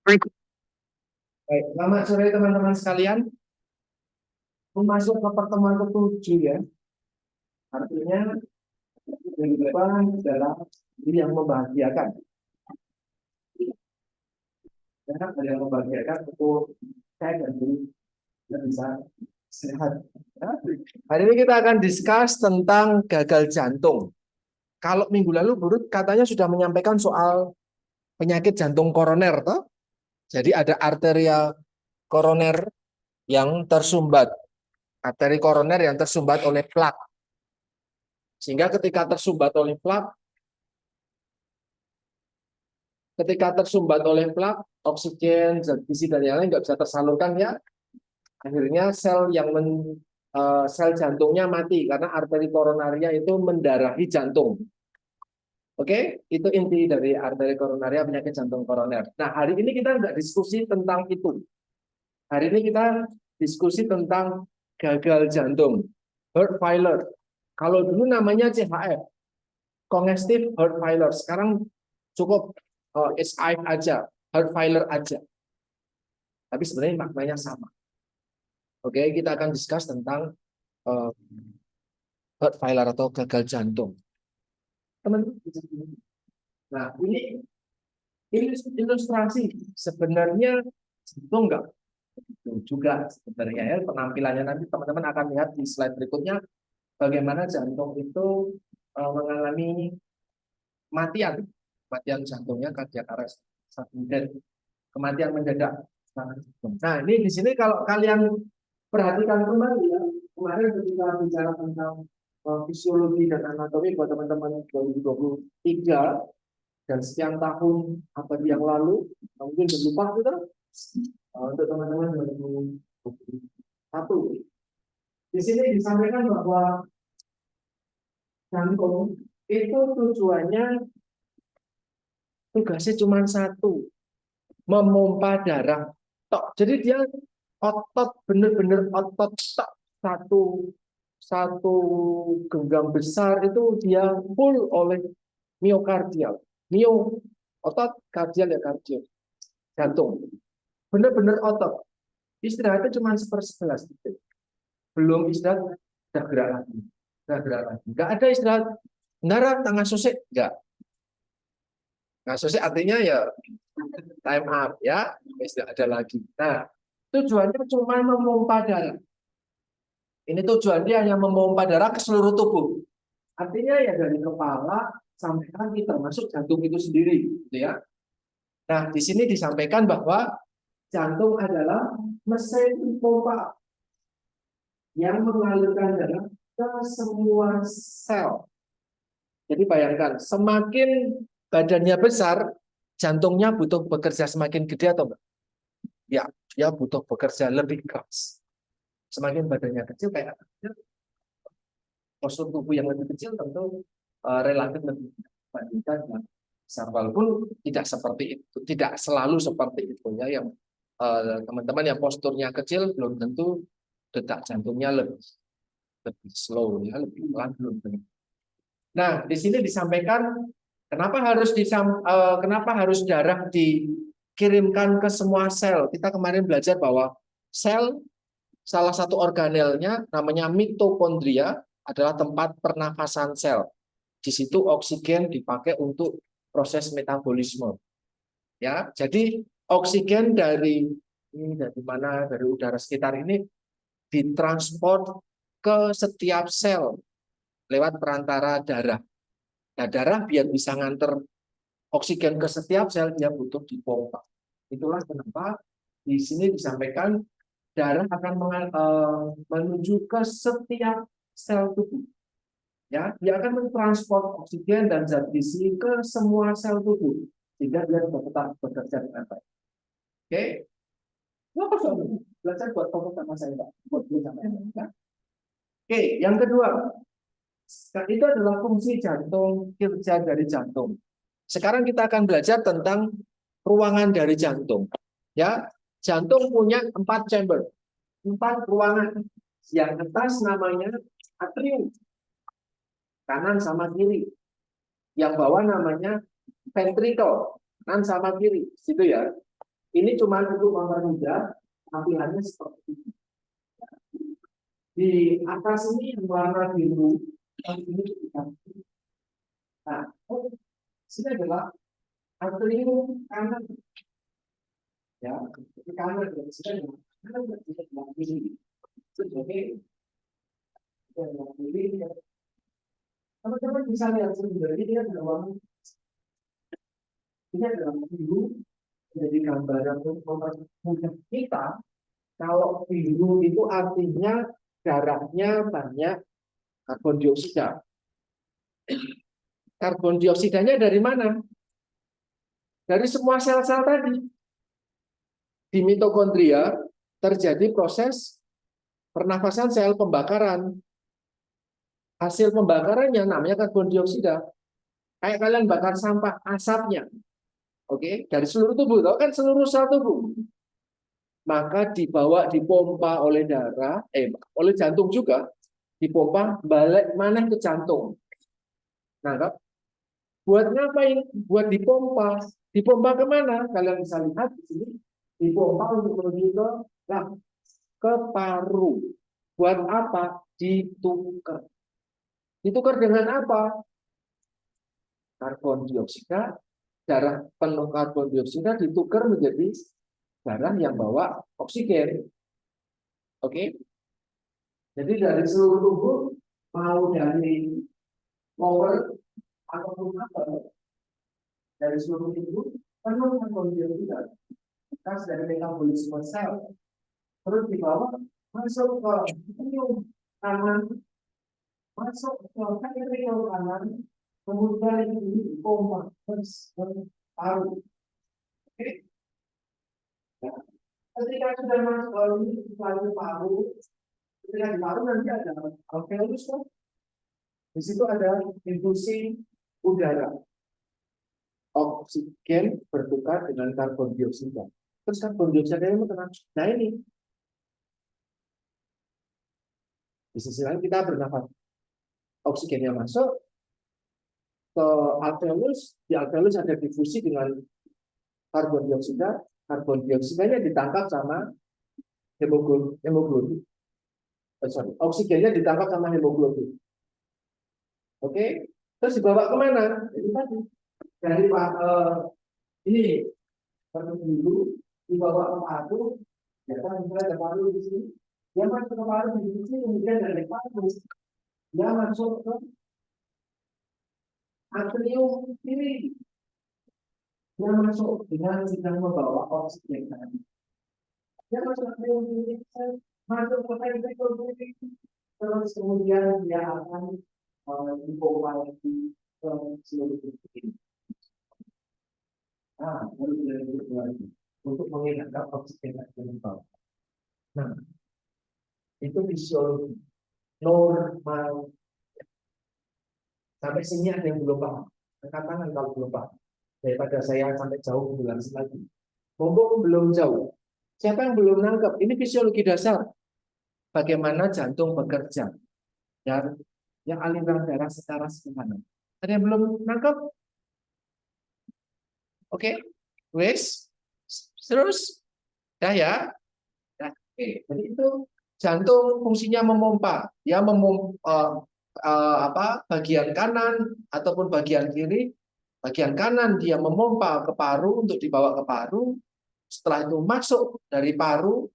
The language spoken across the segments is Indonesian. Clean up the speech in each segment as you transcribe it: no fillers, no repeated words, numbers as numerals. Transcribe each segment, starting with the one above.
Baik, selamat sore teman-teman sekalian. Masuk ke pertemuan ke-7 ya. Artinya minggu depan adalah hari yang membahagiakan. Ya, hari yang membahagiakan untuk saya dan diri yang bisa sehat. Ya. Hari ini kita akan discuss tentang gagal jantung. Kalau minggu lalu Burut katanya sudah menyampaikan soal penyakit jantung koroner, toh? Jadi ada arteria koroner yang tersumbat, arteri koroner yang tersumbat oleh plak. Sehingga ketika tersumbat oleh plak, oksigen, zat gizi dan yang lain nggak bisa tersalurkan ya. Akhirnya sel jantungnya mati karena arteri koronaria itu mendarahi jantung. Oke, itu inti dari arteri koronaria penyakit jantung koroner. Nah, hari ini kita nggak diskusi tentang itu. Hari ini kita diskusi tentang gagal jantung, heart failure. Kalau dulu namanya CHF, congestive heart failure. Sekarang cukup SI aja, heart failure aja. Tapi sebenarnya maknanya sama. Oke, kita akan discuss tentang heart failure atau gagal jantung. Teman-teman, nah ini ilustrasi sebenarnya jantung enggak juga sebenarnya ya, penampilannya nanti teman-teman akan lihat di slide berikutnya bagaimana jantung itu mengalami kematian jantungnya, cardiac arrest, dan kematian mendadak. Nah, ini di sini kalau kalian perhatikan kembali ya, kemarin ketika bicara tentang fisiologi dan anatomi buat teman-teman 2023 dan sekian tahun abad yang lalu, mungkin sudah lupa kita untuk teman-teman 2021. Di sini disampaikan bahwa jantung itu tugasnya cuma satu, memompa darah. Jadi dia otot, bener-bener otot satu genggam besar itu dia full oleh miokardial. Otot, kardial ya kardio, jantung. Bener-bener otot. Istirahatnya cuma 1/11 detik. Belum istirahat, udah gerak lagi. Nggak ada istirahat. Nara tengah sosek, nggak. Nah, sosek artinya ya time up ya, tidak ada lagi. Nah, tujuannya cuma memompa darah. Ini tujuannya hanya memompa darah ke seluruh tubuh. Artinya ya dari kepala sampai kaki termasuk jantung itu sendiri, gitu ya. Nah, di sini disampaikan bahwa jantung adalah mesin pompa yang mengalirkan darah ke semua sel. Jadi bayangkan, semakin badannya besar, jantungnya butuh bekerja semakin gede atau enggak? Ya, dia butuh bekerja lebih keras. Semakin badannya kecil kayak postur tubuh yang lebih kecil tentu relatif lebih dibandingkan dengan besar. Walaupun tidak seperti itu, tidak selalu seperti itu ya. Yang teman-teman yang posturnya kecil belum tentu detak jantungnya lebih slow ya, lebih pelan belum tentu. Nah, di sini disampaikan kenapa harus darah dikirimkan ke semua sel. Kita kemarin belajar bahwa sel salah satu organelnya namanya mitokondria adalah tempat pernafasan sel. Di situ oksigen dipakai untuk proses metabolisme. Ya, jadi oksigen dari udara sekitar ini ditransport ke setiap sel lewat perantara darah. Nah, darah biar bisa nganter oksigen ke setiap sel dia butuh dipompa. Itulah kenapa di sini disampaikan darah akan menuju ke setiap sel tubuh. Ya, dia akan mentransport oksigen dan zat gizi ke semua sel tubuh sehingga dia tetap bekerja dengan baik. Oke, apa soalnya? Belajar buat fokus sama saya, Pak. Oke, yang kedua, itu adalah fungsi jantung, kerja dari jantung. Sekarang kita akan belajar tentang ruangan dari jantung. Ya, jantung punya 4 chamber, 4 ruangan. Yang atas namanya atrium, kanan sama kiri. Yang bawah namanya ventricle, kanan sama kiri, gitu ya. Ini cuma untuk mempermudah tampilannya seperti ini. Di atas ini yang warna biru, ini diganti. Nah, sini adalah atrium kanan, ya, di kanan dan sini adalah kanan dan sini adalah kiri. Oke, teman-teman bisa lihat sendiri dia adalah warna, ini adalah biru, jadi gambaran untuk mempermudah kita. Kalau biru itu artinya darahnya banyak karbon dioksida. Karbon dioksidanya dari mana? Dari semua sel-sel tadi. Di mitokondria terjadi proses pernafasan sel pembakaran. Hasil pembakarannya namanya karbon dioksida. Kayak kalian bakar sampah, asapnya. Oke, dari seluruh tubuh, kan seluruh sel tubuh. Maka dibawa dipompa oleh darah, oleh jantung juga, dipompa balik mana ke jantung. Nah, buat ngapain? Buat dipompa. Dipompa kemana? Kalian bisa lihat di sini. Dipompa untuk menuju ke paru. Buat apa? Ditukar. Ditukar dengan apa? Karbon dioksida. Darah penuh karbon dioksida ditukar menjadi darah yang bawa oksigen. Oke? Jadi dari seluruh tubuh, mau dari lower ataupun upper, dari seluruh tubuh, penuh karbon dioksida. Kas dari metabolisme sel terus dibawa masuk ke atrium kanan, masuk ke atrium kanan, kemudian ini dipompa ke paru. Oke. Nah, ketika sudah masuk ke ini paru, ketika di paru nanti ada alveolus, di situ ada infusi udara, oksigen bertukar dengan karbon dioksida. Terus karbon dioksida ini tenang. Nah ini di sisi lain kita bernafas, oksigennya masuk ke alveolus, di alveolus ada difusi dengan karbon dioksidanya ditangkap sama hemoglobin. Oksigennya ditangkap sama hemoglobin. Oke, terus dibawa kemana? Ini tadi dari ini dulu dibawa ke paru, ya kan misalnya ada paru di sini, dia masuk ke paru di sini, kemudian dari paru dia masuk ke atrium kiri, dia masuk dengan sedang membawa oksigen. Dia masuk ke atrium kiri, masuk ke ventricle kiri, terus kemudian dia akan dipompa lagi ke seluruh tubuh ini. Nah, untuk mengingatkan oksigen yang bawah. Nah, itu fisiologi normal. Sampai sini ada yang belum paham. Angkat tangan kalau belum paham. Daripada saya sampai jauh bilang lagi. Mumpung belum jauh. Siapa yang belum nangkep? Ini fisiologi dasar. Bagaimana jantung bekerja. Dan yang aliran darah secara sederhana. Ada yang belum nangkep? Oke, wes, terus, dah ya. Nah, oke, jadi itu jantung fungsinya memompa, dia bagian kanan ataupun bagian kiri. Bagian kanan dia memompa ke paru untuk dibawa ke paru. Setelah itu masuk dari paru,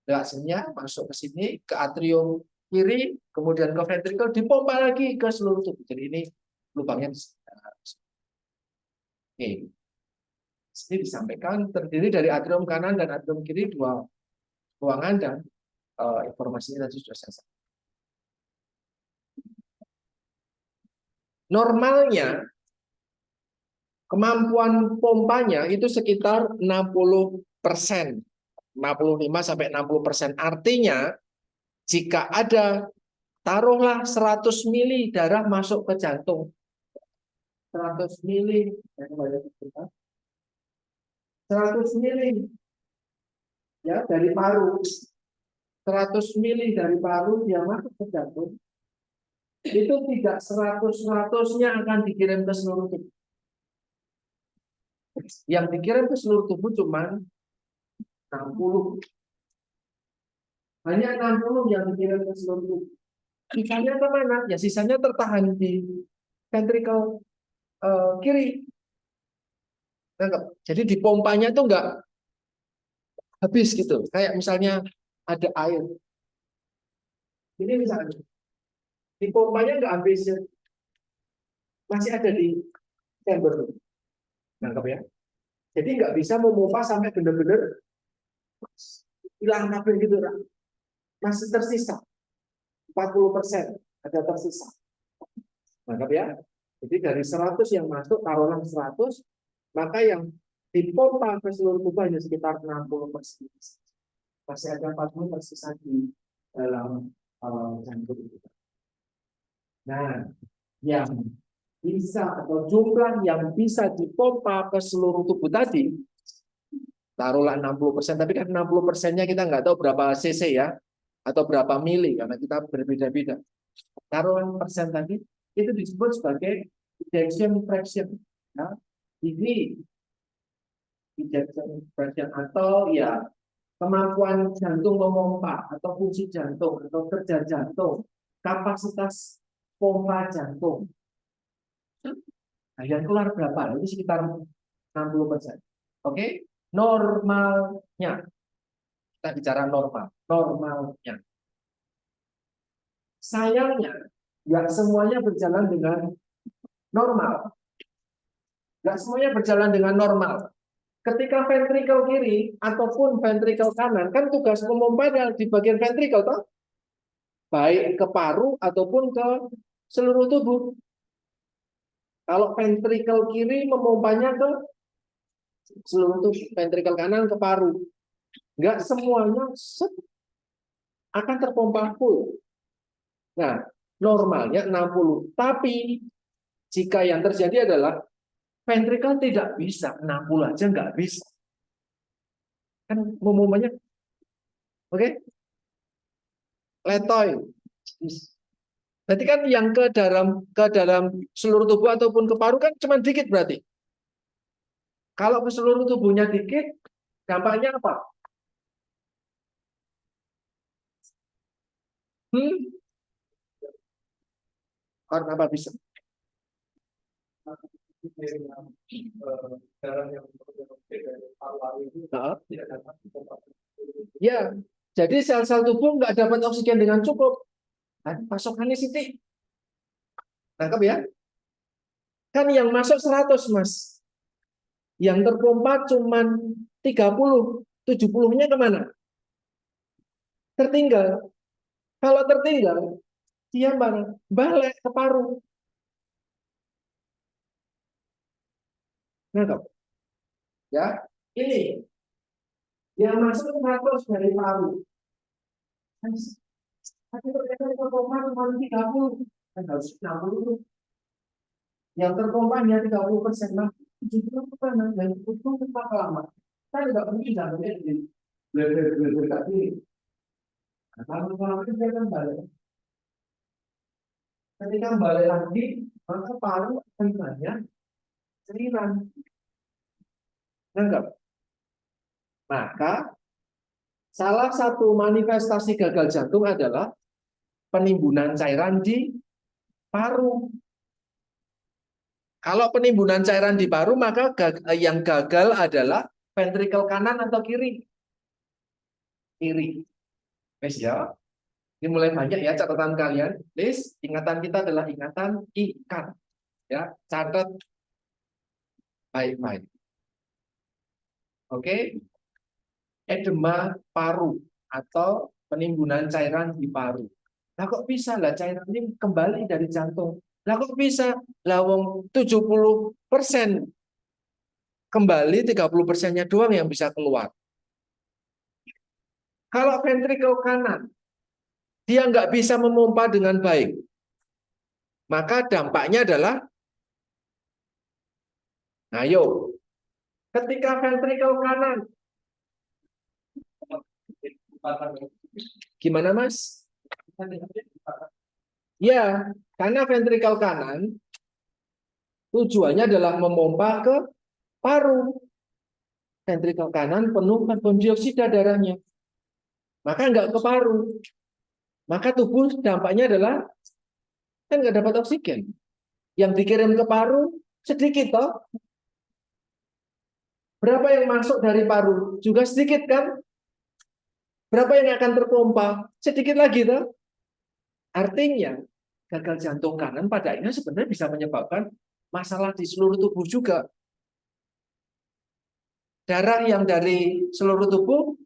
reaksinya masuk ke sini ke atrium kiri, kemudian ke ventricle, dipompa lagi ke seluruh tubuh. Jadi ini lubangnya. Oke. Ini disampaikan terdiri dari atrium kanan dan atrium kiri, dua ruangan, dan informasinya tadi sudah saya sampaikan. Normalnya kemampuan pompanya itu sekitar 60%, 55-60%. Artinya jika ada taruhlah 100 mili darah masuk ke jantung, 100 mili 100 mili ya dari paru, 100 mili dari paru dia masuk ke jantung, itu tidak 100-100-nya akan dikirim ke seluruh tubuh. Yang dikirim ke seluruh tubuh cuma 60. Hanya 60 yang dikirim ke seluruh tubuh. Sisanya kemana? Ya sisanya tertahan di ventricle kiri. Jadi di pompanya itu nggak habis gitu. Kayak misalnya ada air. Ini misalnya di pompanya nggak habis, ya. Masih ada di chamber. Nangkep ya? Jadi nggak bisa memompa sampai benar-benar hilang kabel gitu, masih tersisa 40%, ada tersisa. Nangkep ya? Jadi dari 100 yang masuk, taruhlah 100, maka yang dipompa ke seluruh tubuh hanya sekitar 60%. Masih ada 40 tersisa di dalam jantung itu. Nah, yang bisa atau jumlah yang bisa dipompa ke seluruh tubuh tadi, taruhlah 60%, tapi kan 60%-nya kita nggak tahu berapa cc ya, atau berapa mili, karena kita berbeda-beda. Taruhan persen tadi, itu disebut sebagai ejection fraction. Ya. Ini ejection fraction atau ya kemampuan jantung memompa, atau fungsi jantung, atau kerja jantung, kapasitas pompa jantung. Nah, yang keluar berapa? Itu sekitar 60%. Oke? Normalnya. Kita bicara normal. Normalnya. Sayangnya, nggak semuanya berjalan dengan normal. Nggak semuanya berjalan dengan normal. Ketika ventrikel kiri ataupun ventrikel kanan, kan tugas memompa di bagian ventrikel, toh? Baik ke paru ataupun ke seluruh tubuh. Kalau ventrikel kiri memompanya ke seluruh tubuh, ventrikel kanan ke paru. Nggak semuanya akan terpompa full. Nah, normalnya 60. Tapi jika yang terjadi adalah ventrikel tidak bisa, 60 aja nggak bisa. Kan umumnya, oke? Letoy. Berarti kan yang ke dalam seluruh tubuh ataupun ke paru kan cuma dikit berarti. Kalau ke seluruh tubuhnya dikit, dampaknya apa? Karena apa bisa? Nah, ya, jadi sel-sel tubuh nggak dapat oksigen dengan cukup. Nah, pasokannya sithik. Nangkep ya? Kan yang masuk 100, Mas. Yang terpompa cuma 30. 70-nya kemana? Tertinggal. Kalau tertinggal, dia balik ke paru. Nangkep? Ya, ini yang masuk 100 dari paru. Tapi ternyata terpompa cuma 30. Kan harus 60. Yang terpompa hanya 30%. Nah, 70 kemana? Yang itu tempat lama. Saya tidak mungkin jantungnya di beli tadi. Kalau itu dia kan balik. Ketika balik lagi, maka paru akan banyak cairan. Anggap. Maka salah satu manifestasi gagal jantung adalah penimbunan cairan di paru. Kalau penimbunan cairan di paru, maka yang gagal adalah ventrikel kanan atau kiri. Kiri. Wes ya. Ini mulai banyak ya catatan kalian. Please, ingatan kita adalah ingatan ikat. Ya, catat baik-baik. Oke. Edema paru atau penimbunan cairan di paru. Lah kok bisa lah cairan ini kembali dari jantung? Lah kok bisa? Lah wong 70% kembali, 30%-nya doang yang bisa keluar. Kalau ventrikel kanan dia nggak bisa memompa dengan baik, maka dampaknya adalah, ayo, ketika ventrikel kanan, gimana Mas? Ya, karena ventrikel kanan tujuannya adalah memompa ke paru. Ventrikel kanan penuh karbon dioksida darahnya, maka nggak ke paru. Maka tubuh dampaknya adalah kan nggak dapat oksigen. Yang dikirim ke paru sedikit toh. Berapa yang masuk dari paru? Juga sedikit kan? Berapa yang akan terpompa? Sedikit lagi toh. Artinya gagal jantung kanan pada akhirnya sebenarnya bisa menyebabkan masalah di seluruh tubuh juga. Darah yang dari seluruh tubuh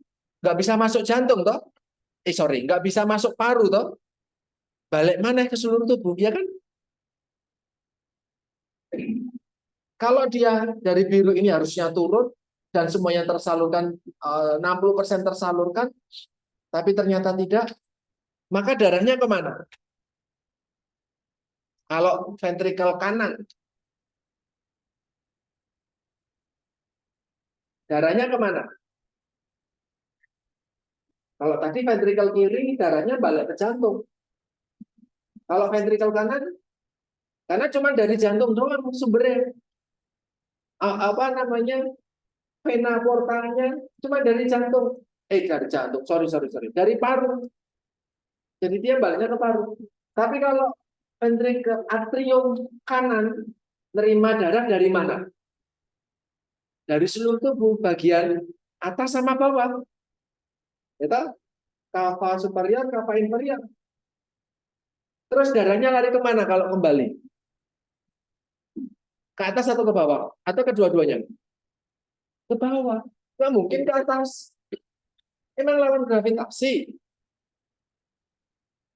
nggak bisa masuk jantung toh. Nggak bisa masuk paru toh. Balik mana ke seluruh tubuh, ya kan? Kalau dia dari biru ini harusnya turun dan semuanya tersalurkan 60% tersalurkan, tapi ternyata tidak, maka darahnya kemana? Kalau ventrikel kanan, darahnya kemana? Kalau tadi ventrikel kiri, darahnya balik ke jantung. Kalau ventrikel kanan, karena cuma dari jantung doang sumbernya. Apa namanya? Vena portanya cuma dari jantung. Dari jantung, sorry. Dari paru. Jadi dia baliknya ke paru. Tapi kalau ventrikel atrium kanan, nerima darah dari mana? Dari seluruh tubuh, bagian atas sama bawah. Itu kava superior, kava inferior. Terus darahnya lari kemana kalau kembali? Ke atas atau ke bawah? Atau kedua-duanya? Ke bawah. Nggak mungkin ke atas. Emang lawan gravitasi.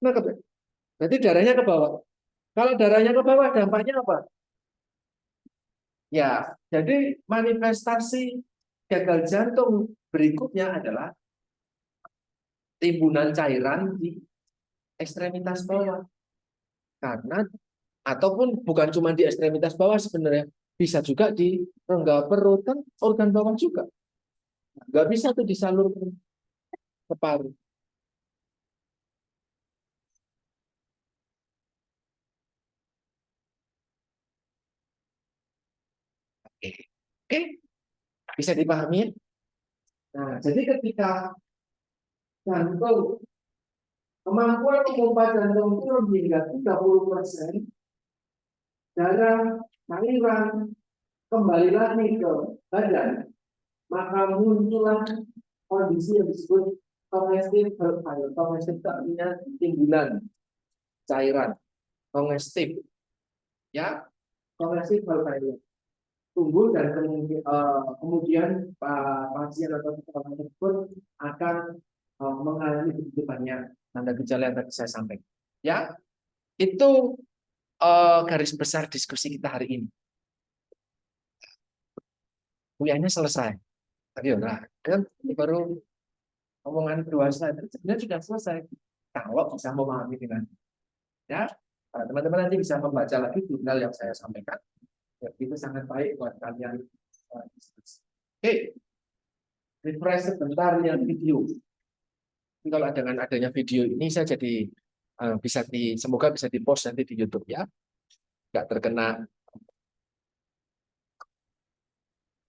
Nah, berarti darahnya ke bawah. Kalau darahnya ke bawah, dampaknya apa? Ya, jadi manifestasi gagal jantung berikutnya adalah timbunan cairan di ekstremitas bawah. Karena ataupun bukan cuma di ekstremitas bawah sebenarnya, bisa juga di rongga perut kan organ bawah juga. Nggak bisa tuh disalurkan ke paru. Oke, Oke. Bisa dipahami ya? Nah, jadi ketika jantung kemampuan pompa jantung turun hingga 30%, darah aliran kembali lagi ke badan, maka muncullah kondisi yang disebut congestive heart failure. Congestive itu artinya timbunan cairan. Congestive, ya, congestive heart failure tumbuh dan kemudian pasien atau orang tersebut akan mengalami begitu banyak tanda gejala yang tadi saya sampaikan. Ya, itu garis besar diskusi kita hari ini. Kuliahnya selesai. Ayo, nah, kan ini baru omongan kedua slide. Sebenarnya sudah selesai. Kalau bisa memahami dengan ya, teman-teman nanti bisa membaca lagi jurnal yang saya sampaikan. Ya, itu sangat baik buat kalian. Oke, refresh sebentar yang video. Jadi kalau dengan adanya video ini saya jadi semoga bisa di post nanti di YouTube ya, nggak terkena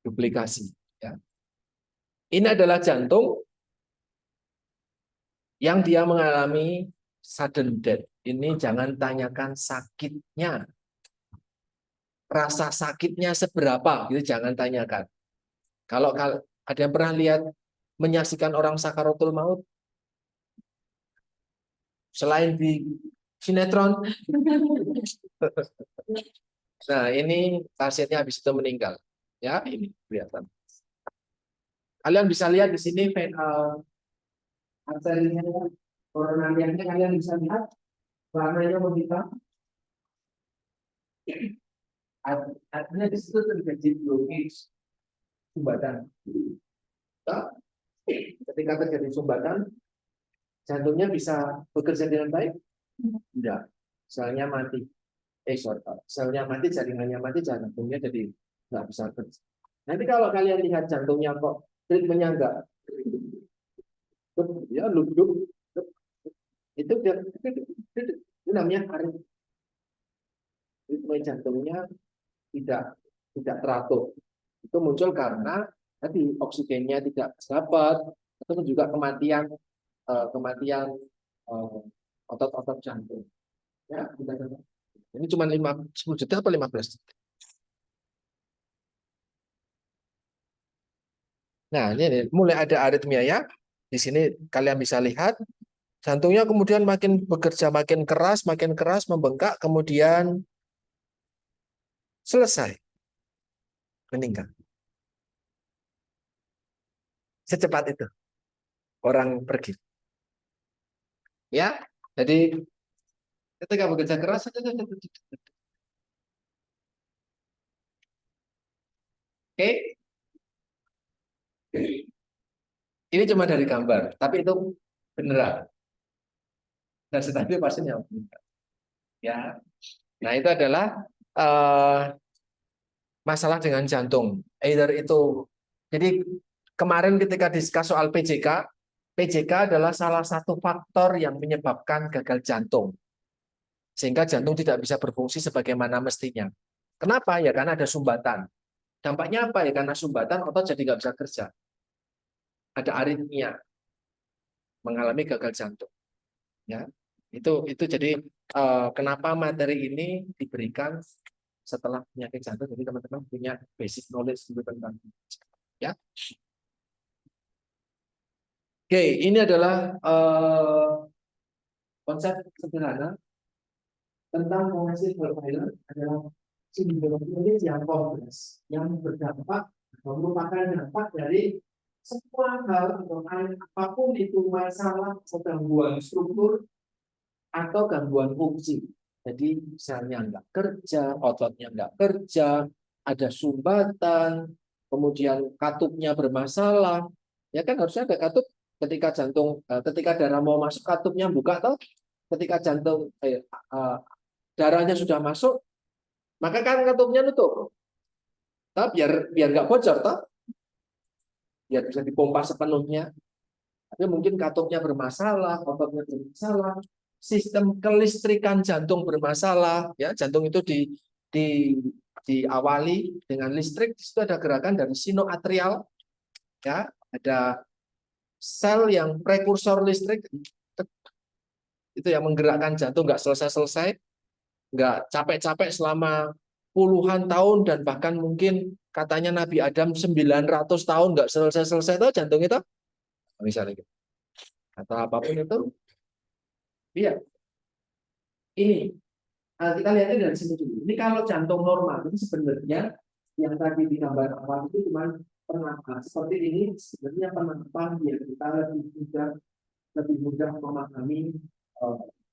duplikasi. Ya. Ini adalah jantung yang dia mengalami sudden death. Ini jangan tanyakan sakitnya, rasa sakitnya seberapa, gitu jangan tanyakan. Kalau ada yang pernah lihat menyaksikan orang sakaratul maut, selain di sinetron, nah ini pasiennya habis itu meninggal. Ya, ini kelihatan. Kalian bisa lihat di sini arterinya, koronarianya kalian bisa lihat warnanya menghitam. Artinya di situ terjadi blockage sumbatan. Ketika terjadi sumbatan, jantungnya bisa bekerja dengan baik? Tidak. Selnya mati. Selnya mati, jaringannya mati, jantungnya jadi nggak bisa kerja. Nanti kalau kalian lihat jantungnya kok ritmenya enggak, ya lubuk, itu namanya aritmia. Ritme jantungnya tidak teratur. Itu muncul karena tadi oksigennya tidak dapat, atau juga kematian kematian otot-otot jantung. Ya, ini cuma 10 detik atau 15 detik. Nah, ini mulai ada aritmia ya. Di sini kalian bisa lihat jantungnya kemudian makin bekerja makin keras membengkak, kemudian selesai meninggal. Secepat itu orang pergi. Ya, jadi ketika bekerja keras, oke, ini cuma dari gambar, tapi itu beneran. Dan tetapi pasien yang meninggal. Ya, nah itu adalah masalah dengan jantung. Either itu, jadi kemarin ketika diskus soal PJK, PJK adalah salah satu faktor yang menyebabkan gagal jantung. Sehingga jantung tidak bisa berfungsi sebagaimana mestinya. Kenapa? Ya karena ada sumbatan. Dampaknya apa? Ya karena sumbatan otot jadi nggak bisa kerja. Ada aritmia, mengalami gagal jantung. Ya, itu jadi kenapa materi ini diberikan setelah penyakit jantung. Jadi teman-teman punya basic knowledge dulu tentang ya. Oke, ini adalah konsep sederhana tentang progressive profiler adalah sindrom yang kompleks yang berdampak atau merupakan dampak dari semua hal atau apapun itu masalah atau gangguan struktur atau gangguan fungsi. Jadi misalnya nggak kerja, ototnya nggak kerja, ada sumbatan, kemudian katupnya bermasalah. Ya kan harusnya ada katup ketika jantung, ketika darah mau masuk katupnya buka toh. Ketika jantung darahnya sudah masuk, maka kan katupnya nutup. Toh, biar nggak bocor toh, biar bisa dipompa sepenuhnya. Tapi mungkin katupnya bermasalah, ototnya bermasalah, sistem kelistrikan jantung bermasalah. Ya, jantung itu di, diawali dengan listrik. Di situ ada gerakan dari sinoatrial, ya, ada sel yang prekursor listrik itu yang menggerakkan jantung nggak selesai-selesai, nggak capek-capek selama puluhan tahun dan bahkan mungkin katanya Nabi Adam 900 tahun nggak selesai-selesai itu jantung itu misalnya gitu. Atau apapun itu, iya. Ini kita lihatnya dari sini dulu. Ini kalau jantung normal itu sebenarnya yang tadi di gambar awal itu cuma penampakan seperti ini, sebenarnya penampakan biar kita lebih mudah memahami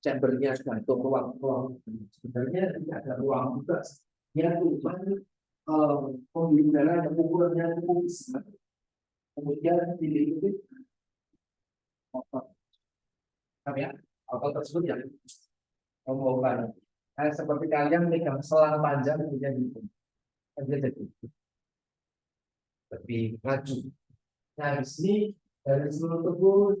chambernya jantung, ruang-ruang. Sebenarnya tidak ada ruang juga. Ya, cuma pembuluh darah yang ukurannya cukup besar. Kemudian dililit otot. Ya, otot tersebut yang membawa seperti kalian megang selang panjang kemudian gitu. Dia jadi lebih maju. Nah, di sini dari seluruh tubuh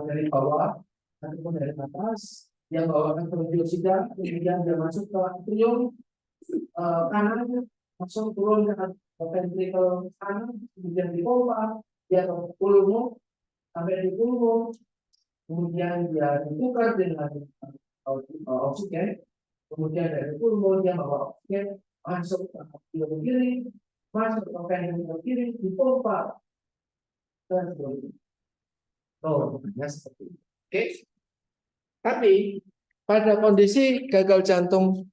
dari bawah ataupun dari atas yang bawakan pergelusidan, kemudian dia masuk ke atrium kanan, langsung turun ke ventricle kanan, kemudian dipompa, dia ke pulmo, sampai di pulmo, kemudian dia ditukar dengan oksigen, kemudian dari pulmo dia bawa oksigen masuk ke atrium kiri, masuk ke ventricle kiri, dipompa. Oh, ya seperti itu. Oke. Tapi pada kondisi gagal jantung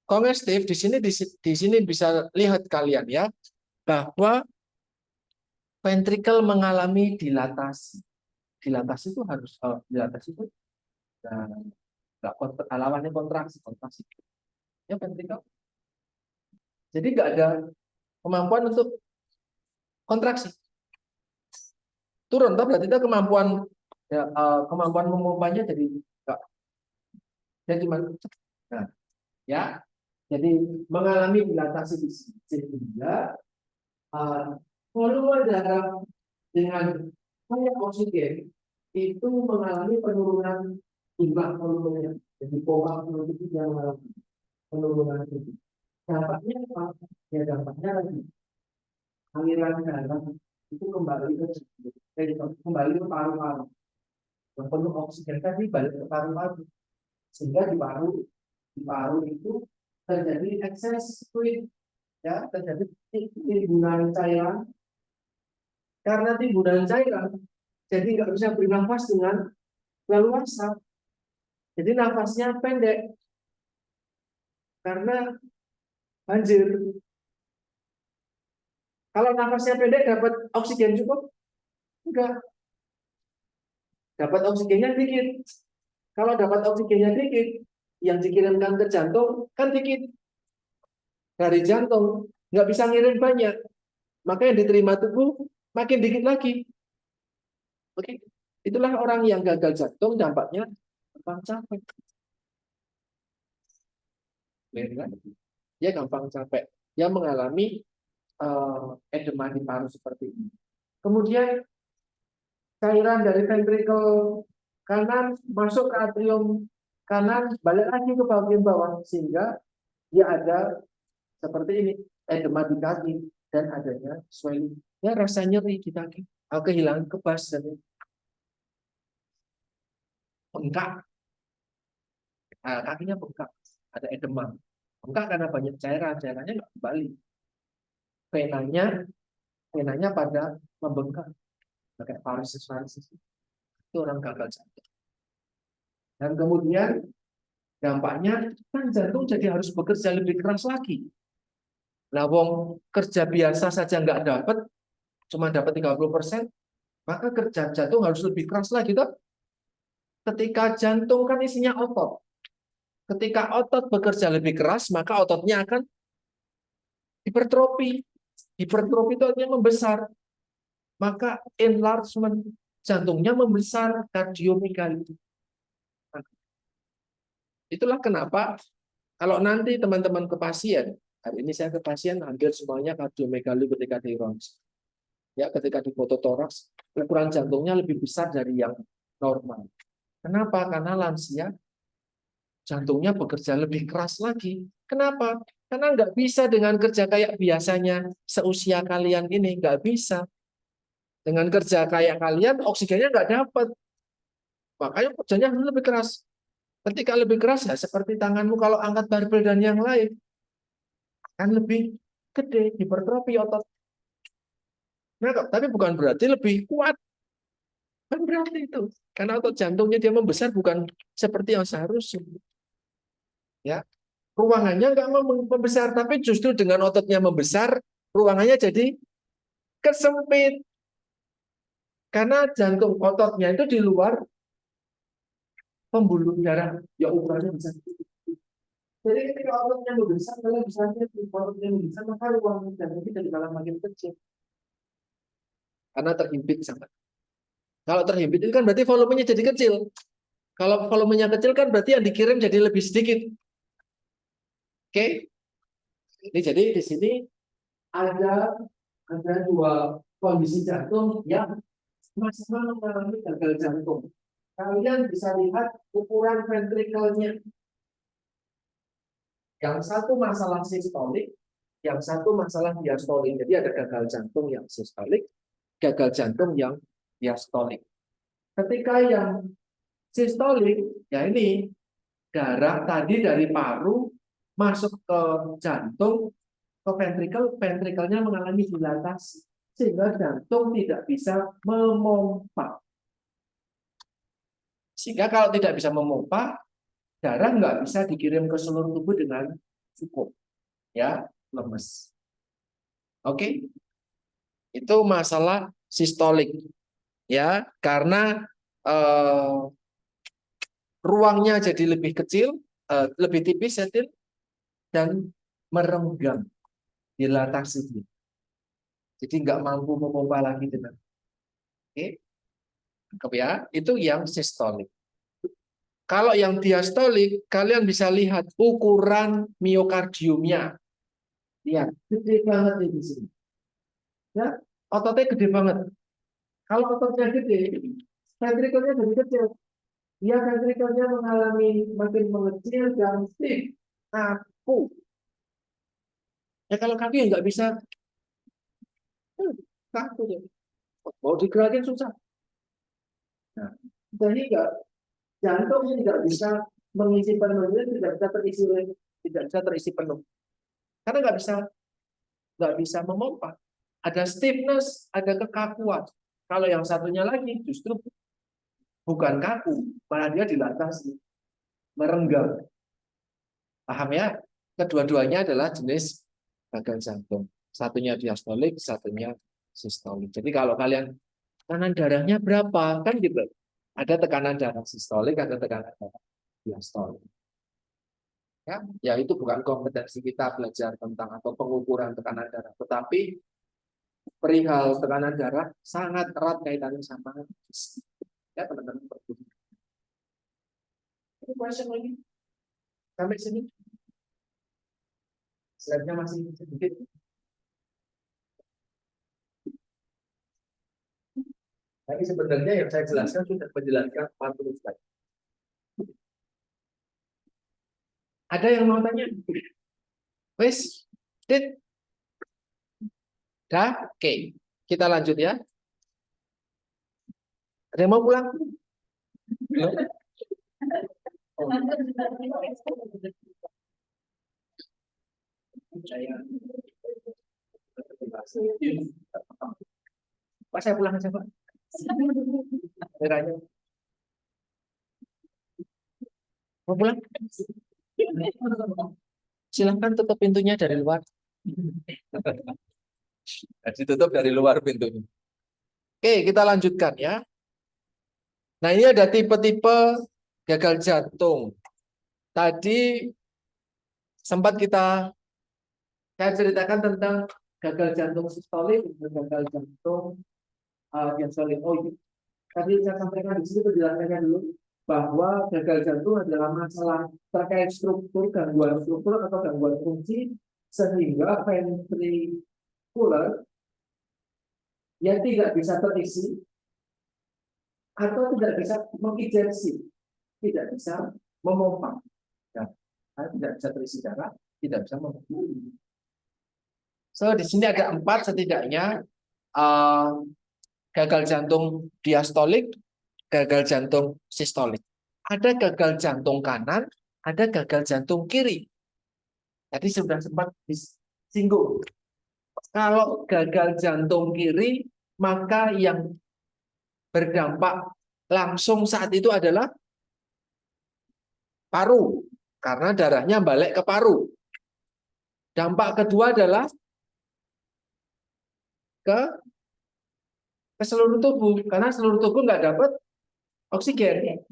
kongestif di sini bisa lihat kalian ya bahwa ventrikel mengalami dilatasi. Dilatasi itu harus dilatasi itu nggak lawannya kontraksi. Ya ventrikel. Jadi nggak ada kemampuan untuk kontraksi. Turun, tapi berarti itu kemampuan kemampuan memompanya jadi enggak. Jadi cuma nah, ya. Jadi mengalami dilatasi di sini sehingga volume darah dengan banyak oksigen itu mengalami penurunan jumlah volumenya. Jadi pompa itu yang mengalami penurunan itu. Dampaknya apa? Ya dampaknya lagi aliran darah itu kembali ke kembali ke paru-paru. Yang penuh oksigen tadi balik ke paru-paru, sehingga di paru itu terjadi ekses fluid, ya, terjadi timbunan cairan. Karena timbunan cairan, jadi nggak bisa bernafas dengan leluasa. Jadi nafasnya pendek karena banjir. Kalau nafasnya pendek dapat oksigen cukup? Enggak. Dapat oksigennya dikit. Kalau dapat oksigennya dikit, yang dikirimkan ke jantung kan dikit. Dari jantung nggak bisa ngirim banyak. Maka yang diterima tubuh makin dikit lagi. Oke, itulah orang yang gagal jantung dampaknya gampang capek. Dia gampang capek. Dia mengalami edema di paru seperti ini. Kemudian cairan dari ventrikel kanan masuk ke atrium kanan, balik lagi ke bagian bawah, sehingga dia ada seperti ini, edema di kaki dan adanya swelling. Ya, rasa nyeri di kaki, kehilangan kebas dan bengkak, kakinya bengkak, ada edema. Bengkak karena banyak cairannya nggak kembali. Venanya pada membengkak, kayak varises itu orang gagal jantung. Dan kemudian dampaknya kan jantung jadi harus bekerja lebih keras lagi. Nah, wong kerja biasa saja nggak dapat, cuma dapat 30%, maka kerja jantung harus lebih keras lagi, toh. Ketika jantung kan isinya otot. Ketika otot bekerja lebih keras, maka ototnya akan hipertrofi. Hipertrofi itu artinya membesar. Maka enlargement jantungnya membesar, kardiomegali. Itulah kenapa kalau nanti teman-teman ke pasien, hari ini saya ke pasien hampir semuanya kardiomegali ketika di RONS. Ya, ketika di foto toraks, ukuran jantungnya lebih besar dari yang normal. Kenapa? Karena lansia jantungnya bekerja lebih keras lagi. Kenapa? Karena nggak bisa dengan kerja kayak biasanya seusia kalian ini, nggak bisa. Dengan kerja kayak kalian, oksigennya nggak dapat. Makanya kerjanya harus lebih keras. Ketika lebih keras, ya seperti tanganmu kalau angkat barbel dan yang lain, kan lebih gede, hipertrofi otot. Nah, tapi bukan berarti lebih kuat. Kan berarti itu. Karena otot jantungnya dia membesar bukan seperti yang seharusnya. Ya, ruangannya nggak membesar, tapi justru dengan ototnya membesar, ruangannya jadi kesempit. Karena jantung ototnya itu di luar pembuluh darah, ya ukurannya besar. Jadi ketika ototnya membesar, kalau misalnya ototnya membesar, maka ruang jantung kita di dalam makin kecil. Karena terhimpit sama. Kalau terhimpit itu kan berarti volumenya jadi kecil. Kalau volumenya kecil kan berarti yang dikirim jadi lebih sedikit. Oke? Ini jadi di sini ada dua kondisi jantung yang sama-sama mengalami gagal jantung. Kalian bisa lihat ukuran ventrikelnya. Yang satu masalah sistolik, yang satu masalah diastolik. Jadi ada gagal jantung yang sistolik, gagal jantung yang diastolik. Ketika yang sistolik, ya ini darah tadi dari paru masuk ke jantung, ke ventrikel, ventrikelnya mengalami dilatasi sehingga jantung tidak bisa memompa. Sehingga kalau tidak bisa memompa, darah nggak bisa dikirim ke seluruh tubuh dengan cukup, ya, lemes. Oke, itu masalah sistolik, ya, karena ruangnya jadi lebih kecil, lebih tipis, dan merenggang, dilatasi. Jadi nggak mampu memompa lagi dengan. Oke, ya, itu yang sistolik. Kalau yang diastolik, kalian bisa lihat ukuran miokardiumnya. Lihat, gede banget di sini. Ya, ototnya gede banget. Kalau ototnya gede, ventrikelnya jadi kecil. Ya, ventrikelnya mengalami makin mengecil dan stiff, kaku. Ya kalau kaku ya nggak bisa kaku ya. Mau digerakin susah. Nah, sehingga jantung tidak bisa mengisi penuhnya, tidak bisa terisi penuh. Karena nggak bisa memompa. Ada stiffness, ada kekakuan. Kalau yang satunya lagi justru bukan kaku, malah dia dilatasi, merenggang. Paham ya? Kedua-duanya adalah jenis gagal jantung. Satunya diastolik, satunya sistolik. Jadi kalau kalian tekanan darahnya berapa? Kan gitu. Ada tekanan darah sistolik, ada tekanan darah diastolik. Ya itu bukan kompetensi kita belajar tentang atau pengukuran tekanan darah, tetapi perihal tekanan darah sangat erat kaitannya sama ya teman-teman. Ini question lagi sampai sini. Slide-nya masih sedikit. Tapi sebenarnya yang saya jelaskan sudah menjelaskan 40 slide. Ada yang mau tanya? Wes, Dit. Dah, oke. Kita lanjut ya. Ada yang mau pulang? Belum? Pak, saya pulang aja, Pak. Beranya. Mau pulang? Silahkan tutup pintunya dari luar. Ditutup dari luar pintunya. Oke, kita lanjutkan ya. Nah, ini ada tipe-tipe gagal jantung. Tadi sempat saya ceritakan tentang gagal jantung sistolik dan gagal jantung diastolik. Oh iya. Tadi saya sampaikan di sini penjelasannya dulu bahwa gagal jantung adalah masalah terkait gangguan struktur atau gangguan fungsi sehingga ventrikular yang tidak bisa terisi atau tidak bisa menginjeksi, tidak bisa memompa, tidak bisa terisi darah, tidak bisa memompa. So di sini ada 4 setidaknya, gagal jantung diastolik, gagal jantung sistolik. Ada gagal jantung kanan, ada gagal jantung kiri. Tadi sudah sempat disinggung. Kalau gagal jantung kiri, maka yang berdampak langsung saat itu adalah paru, karena darahnya balik ke paru. Dampak kedua adalah ke seluruh tubuh, karena seluruh tubuh nggak dapat oksigen.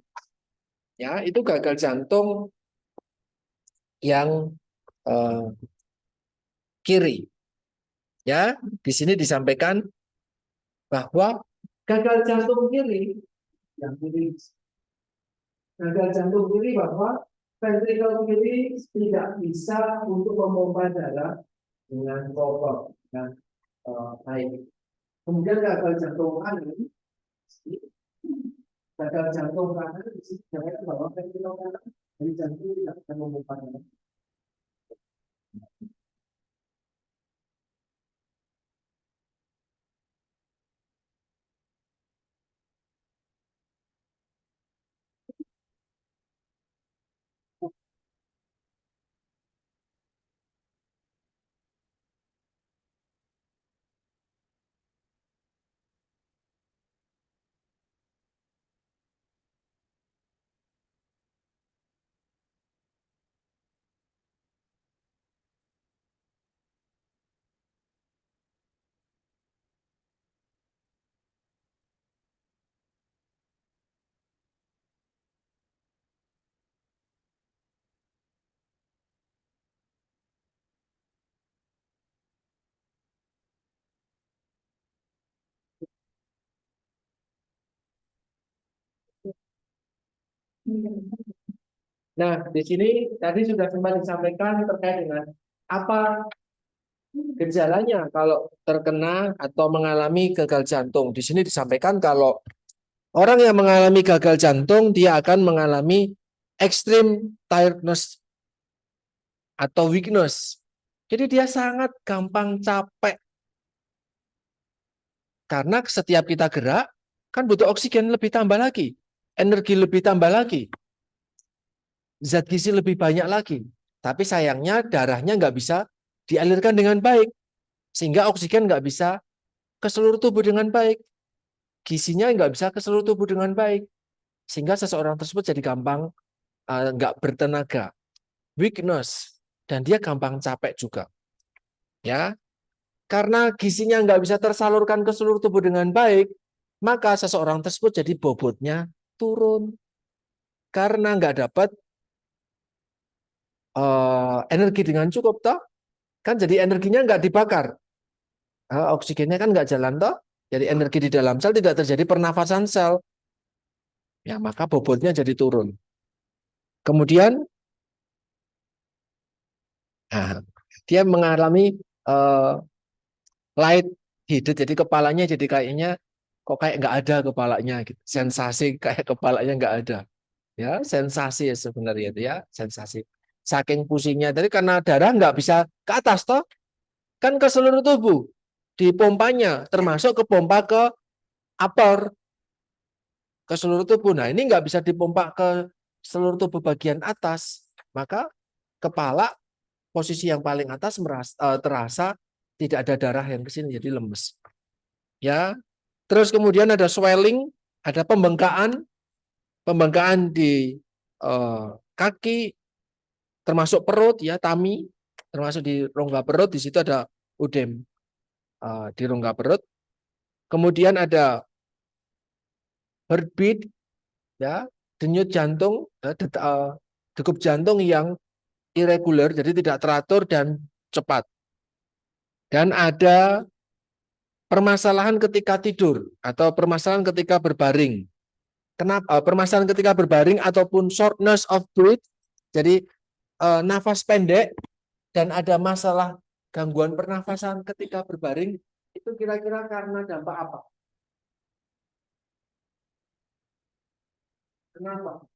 Ya, itu gagal jantung yang kiri. Ya, di sini disampaikan bahwa gagal jantung kiri, yang kiri, gagal jantung kiri bahwa ventrikel kiri tidak bisa untuk memompa darah dengan proper, dengan baik. Kemudian gagal jantung kanan, di sini dikatakan bahwa ventrikel kanan dari jantung tidak bisa memompa darah. Nah, di sini tadi sudah sempat disampaikan terkait dengan apa gejalanya kalau terkena atau mengalami gagal jantung. Di sini disampaikan kalau orang yang mengalami gagal jantung, dia akan mengalami extreme tiredness atau weakness. Jadi dia sangat gampang capek. Karena setiap kita gerak, kan butuh oksigen lebih tambah lagi. Energi lebih tambah lagi. Zat gizi lebih banyak lagi. Tapi sayangnya darahnya nggak bisa dialirkan dengan baik. Sehingga oksigen nggak bisa ke seluruh tubuh dengan baik. Gizinya nggak bisa ke seluruh tubuh dengan baik. Sehingga seseorang tersebut jadi gampang nggak bertenaga. Weakness. Dan dia gampang capek juga. Ya, karena gizinya nggak bisa tersalurkan ke seluruh tubuh dengan baik, maka seseorang tersebut jadi bobotnya turun karena nggak dapat energi dengan cukup toh, kan jadi energinya nggak dibakar. Oksigennya kan nggak jalan toh, jadi energi di dalam sel tidak terjadi pernafasan sel, ya maka bobotnya jadi turun. Kemudian nah, dia mengalami light headed, jadi kepalanya jadi kayaknya kok kayak nggak ada kepalanya gitu. Sensasi kayak kepalanya nggak ada. Ya, sensasi ya sebenarnya itu ya, sensasi. Saking pusingnya tadi karena darah nggak bisa ke atas toh, kan ke seluruh tubuh. Di pompanya termasuk ke pompa ke upper, ke seluruh tubuh. Nah, ini nggak bisa dipompa ke seluruh tubuh bagian atas. Maka kepala posisi yang paling atas terasa tidak ada darah yang ke sini jadi lemes. Ya. Terus kemudian ada swelling, ada pembengkakan di kaki, termasuk perut ya, tummy, termasuk di rongga perut, di situ ada udem di rongga perut. Kemudian ada heartbeat ya, denyut jantung, degup jantung yang irregular, jadi tidak teratur dan cepat. Dan ada permasalahan ketika tidur atau permasalahan ketika berbaring. Kenapa? Permasalahan ketika berbaring ataupun shortness of breath, jadi nafas pendek dan ada masalah gangguan pernafasan ketika berbaring, itu kira-kira karena dampak apa? Kenapa?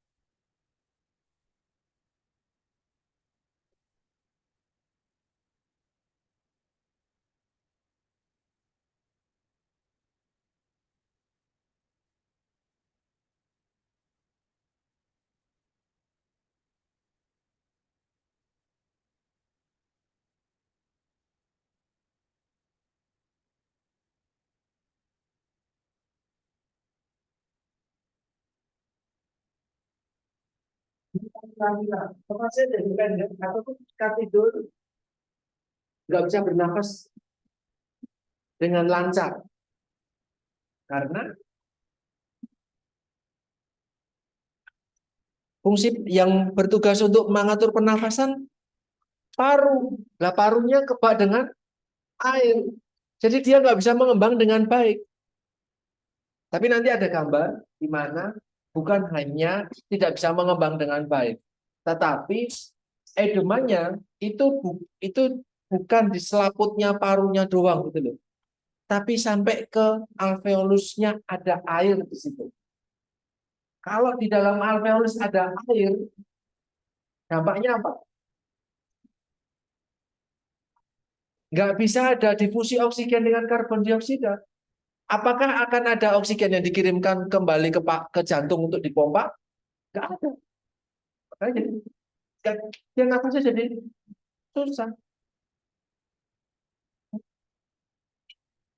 Kira-kira nafasnya jadi pendek ataupun ketika tidur nggak bisa bernafas dengan lancar karena fungsi yang bertugas untuk mengatur pernafasan paru. Nah, parunya kebak dengan air. Jadi dia nggak bisa mengembang dengan baik. Tapi nanti ada gambar di mana bukan hanya tidak bisa mengembang dengan baik, tetapi edemanya itu bukan di selaputnya parunya doang gitu loh. Tapi sampai ke alveolusnya ada air di situ. Kalau di dalam alveolus ada air, dampaknya apa? Nggak bisa ada difusi oksigen dengan karbon dioksida. Apakah akan ada oksigen yang dikirimkan kembali ke jantung untuk dipompa? Nggak ada. Makanya dia nafasnya jadi susah.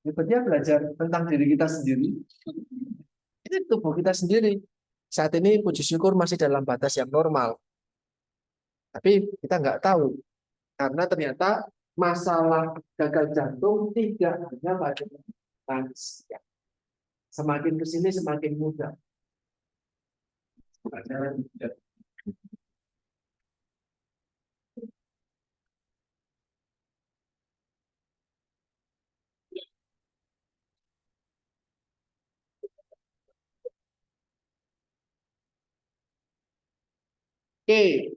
Berikutnya belajar tentang diri kita sendiri. Ini tubuh kita sendiri. Saat ini puji syukur masih dalam batas yang normal. Tapi kita nggak tahu. Karena ternyata masalah gagal jantung tidak hanya pada lansia. Semakin ke sini semakin mudah. Oke,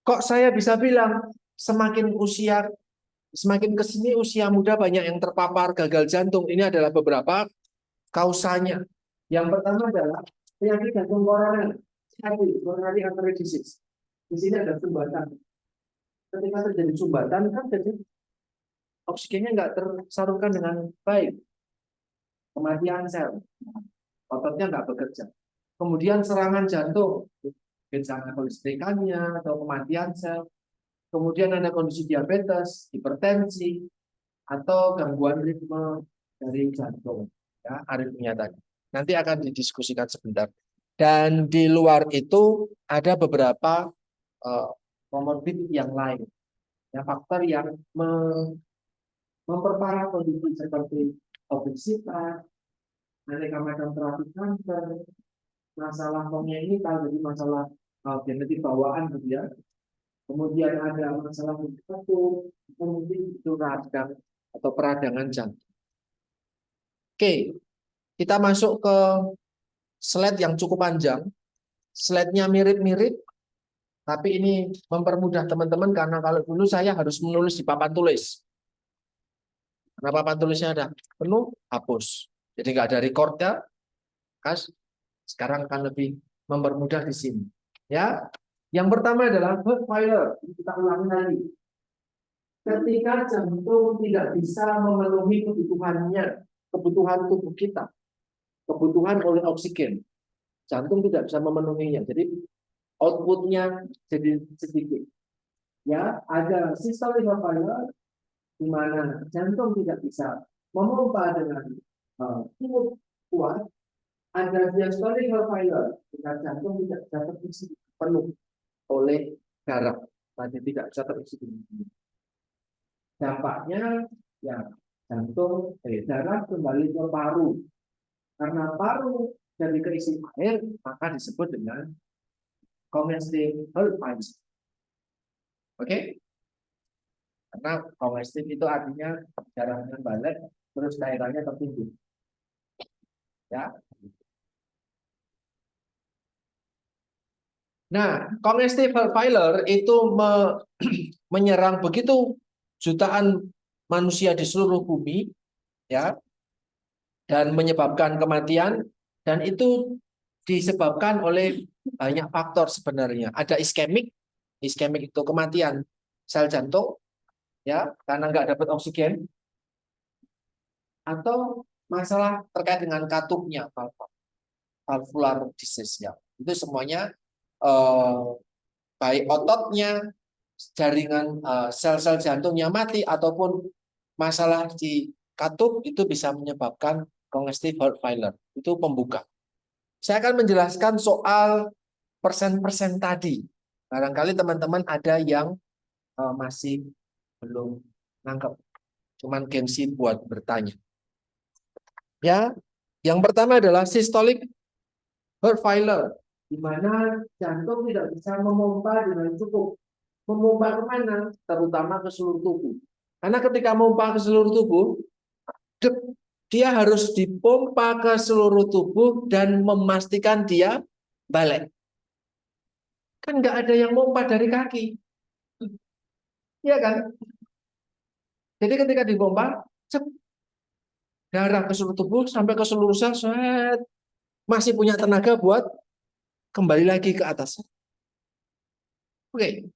kok saya bisa bilang semakin ke sini usia muda banyak yang terpapar gagal jantung. Ini adalah beberapa kausanya. Yang pertama adalah penyakit jantung koroner, coronary artery disease. Di sini ada sumbatan. Ketika terjadi sumbatan kan jadi oksigennya nggak tersalurkan dengan baik. kematian sel, ototnya nggak bekerja. Kemudian serangan jantung, bencana kelistrikannya atau kematian sel. Kemudian ada kondisi diabetes, hipertensi, atau gangguan ritme dari jantung, ya, aritmia tadi. Nanti akan didiskusikan sebentar. Dan di luar itu ada beberapa komorbid yang lain, ya, faktor yang memperparah kondisi seperti obesitas, aneka macam terapi kanker, masalah kongenital, jadi masalah genetik bawaan gitu ya. Kemudian ada masalah jantung, mungkin itu radang atau peradangan jantung. Oke, kita masuk ke slide yang cukup panjang. Slide-nya mirip-mirip, tapi ini mempermudah teman-teman karena kalau dulu saya harus menulis di papan tulis. Karena papan tulisnya ada penuh, hapus. Jadi nggak ada recordnya. Sekarang akan lebih mempermudah di sini. Ya, yang pertama adalah heart failure. Kita ulangi lagi. Ketika jantung tidak bisa memenuhi kebutuhannya, kebutuhan tubuh kita, kebutuhan oleh oksigen, jantung tidak bisa memenuhinya. Jadi outputnya jadi sedikit. Ya, ada systolic heart failure di mana jantung tidak bisa memompa dengan kuat. Ada diastolic heart failure, jika jantung tidak bisa terisi penuh oleh darah, tadi tidak bisa terisi penuh. Dampaknya ya jantung darah kembali ke paru. Karena paru jadi keisi air, maka disebut dengan congestive heart failure. Oke? Karena congestive itu artinya darahnya balik, terus daerahnya tertimbun. Ya. Nah, congestive heart failure itu menyerang begitu jutaan manusia di seluruh bumi, ya, dan menyebabkan kematian, dan itu disebabkan oleh banyak faktor sebenarnya. Ada iskemik itu kematian sel jantung, ya, karena nggak dapat oksigen, atau masalah terkait dengan katupnya, valvular disease, ya. Itu semuanya baik ototnya, jaringan sel-sel jantungnya mati, ataupun masalah di katup itu bisa menyebabkan congestive heart failure. Itu pembuka. Saya akan menjelaskan soal persen-persen tadi. Barangkali teman-teman ada yang masih belum nangkep. Cuman gengsi buat bertanya. Ya, yang pertama adalah systolic heart failure, di mana jantung tidak bisa memompa dengan cukup. Memompa kemana? Terutama ke seluruh tubuh. Karena ketika memompa ke seluruh tubuh, dia harus dipompa ke seluruh tubuh dan memastikan dia balik. Kan nggak ada yang pompa dari kaki. Iya kan? Jadi ketika dipompa, darah ke seluruh tubuh sampai ke seluruh sel, masih punya tenaga buat kembali lagi ke atas. Oke,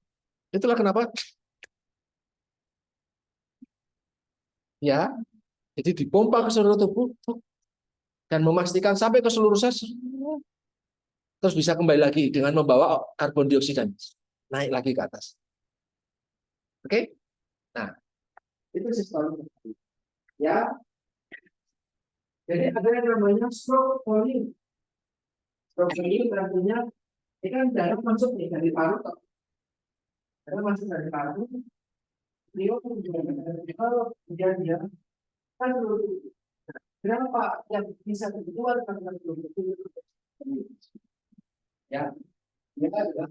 itulah kenapa ya. Jadi dipompa ke seluruh tubuh dan memastikan sampai ke seluruh sel, terus bisa kembali lagi dengan membawa karbon dioksida naik lagi ke atas. Oke, nah itu sistem ya. Jadi ada yang namanya stroke volume. Stroke volume artinya ini kan darah masuk nih dari paru, darah masuk dari paru, dia kemudian dia kan berapa yang bisa keluar karena ya, dia adalah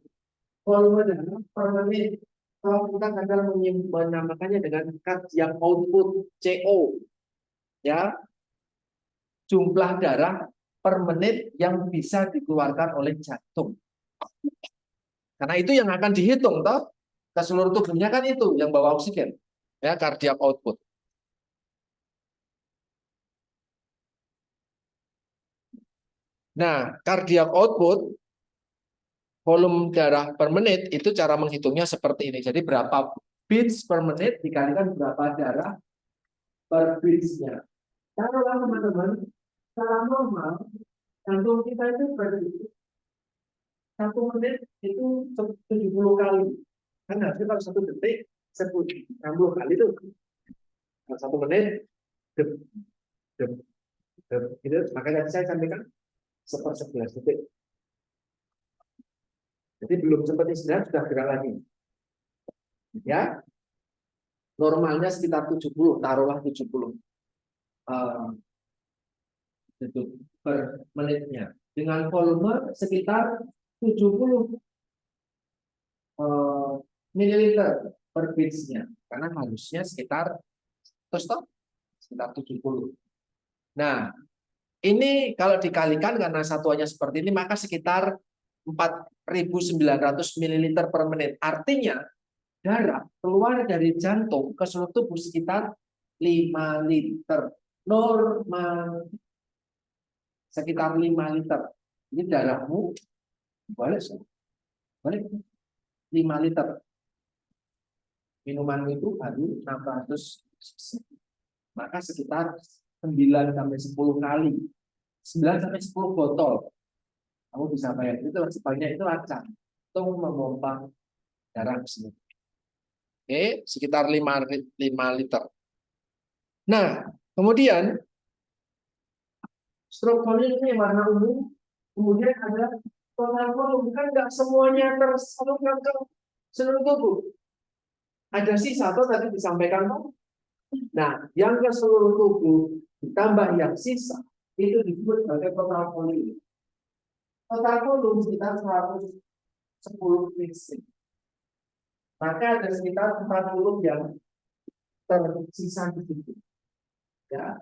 volume darah per menit. Kalau kita kadang menamakannya dengan cardiac output CO, ya, jumlah darah per menit yang bisa dikeluarkan oleh jantung. Karena itu yang akan dihitung toh ke seluruh tubuhnya, kan itu yang bawa oksigen, ya, cardiac output. Nah, cardiac output volume darah per menit itu cara menghitungnya seperti ini. Jadi berapa beats per menit dikalikan berapa darah per beatsnya. Taruhlah teman-teman, Secara normal, jantung kita itu berdetak 1 menit itu 70 kali. Kan harusnya kalau 1 detik 60 kali itu. Kalau 1 menit, dep, dep, dep, gitu. Makanya tadi saya sampaikan 1/11 detik. Jadi belum sempat istirahat sudah gerak lagi. Ya, normalnya sekitar 70, taruhlah 70 itu per menitnya. Dengan volume sekitar 70 mililiter per beatsnya. Karena harusnya sekitar sekitar 70. Nah, ini kalau dikalikan karena satuannya seperti ini maka sekitar 4.900 mililiter per menit. Artinya darah keluar dari jantung ke seluruh tubuh sekitar 5 liter. Normal sekitar 5 liter. Ini darahmu balik 5 liter. Minuman itu baru 600 cc. Maka sekitar 9 sampai 10 kali. 9 sampai 10 botol. Kamu bisa bayar. Itu sebanyak itu akan untuk memompa darah sini. Oke, sekitar 5 liter. Nah, kemudian stroke volume ini warna ungu. Kemudian ada total volume. Kan nggak semuanya tersalurkan ke seluruh tubuh. Ada sisa atau tadi disampaikan. Nah, yang ke seluruh tubuh ditambah yang sisa itu disebut sebagai total volume. Total volume sekitar 110 cc. Maka ada sekitar 40 yang tersisa di situ. Ya.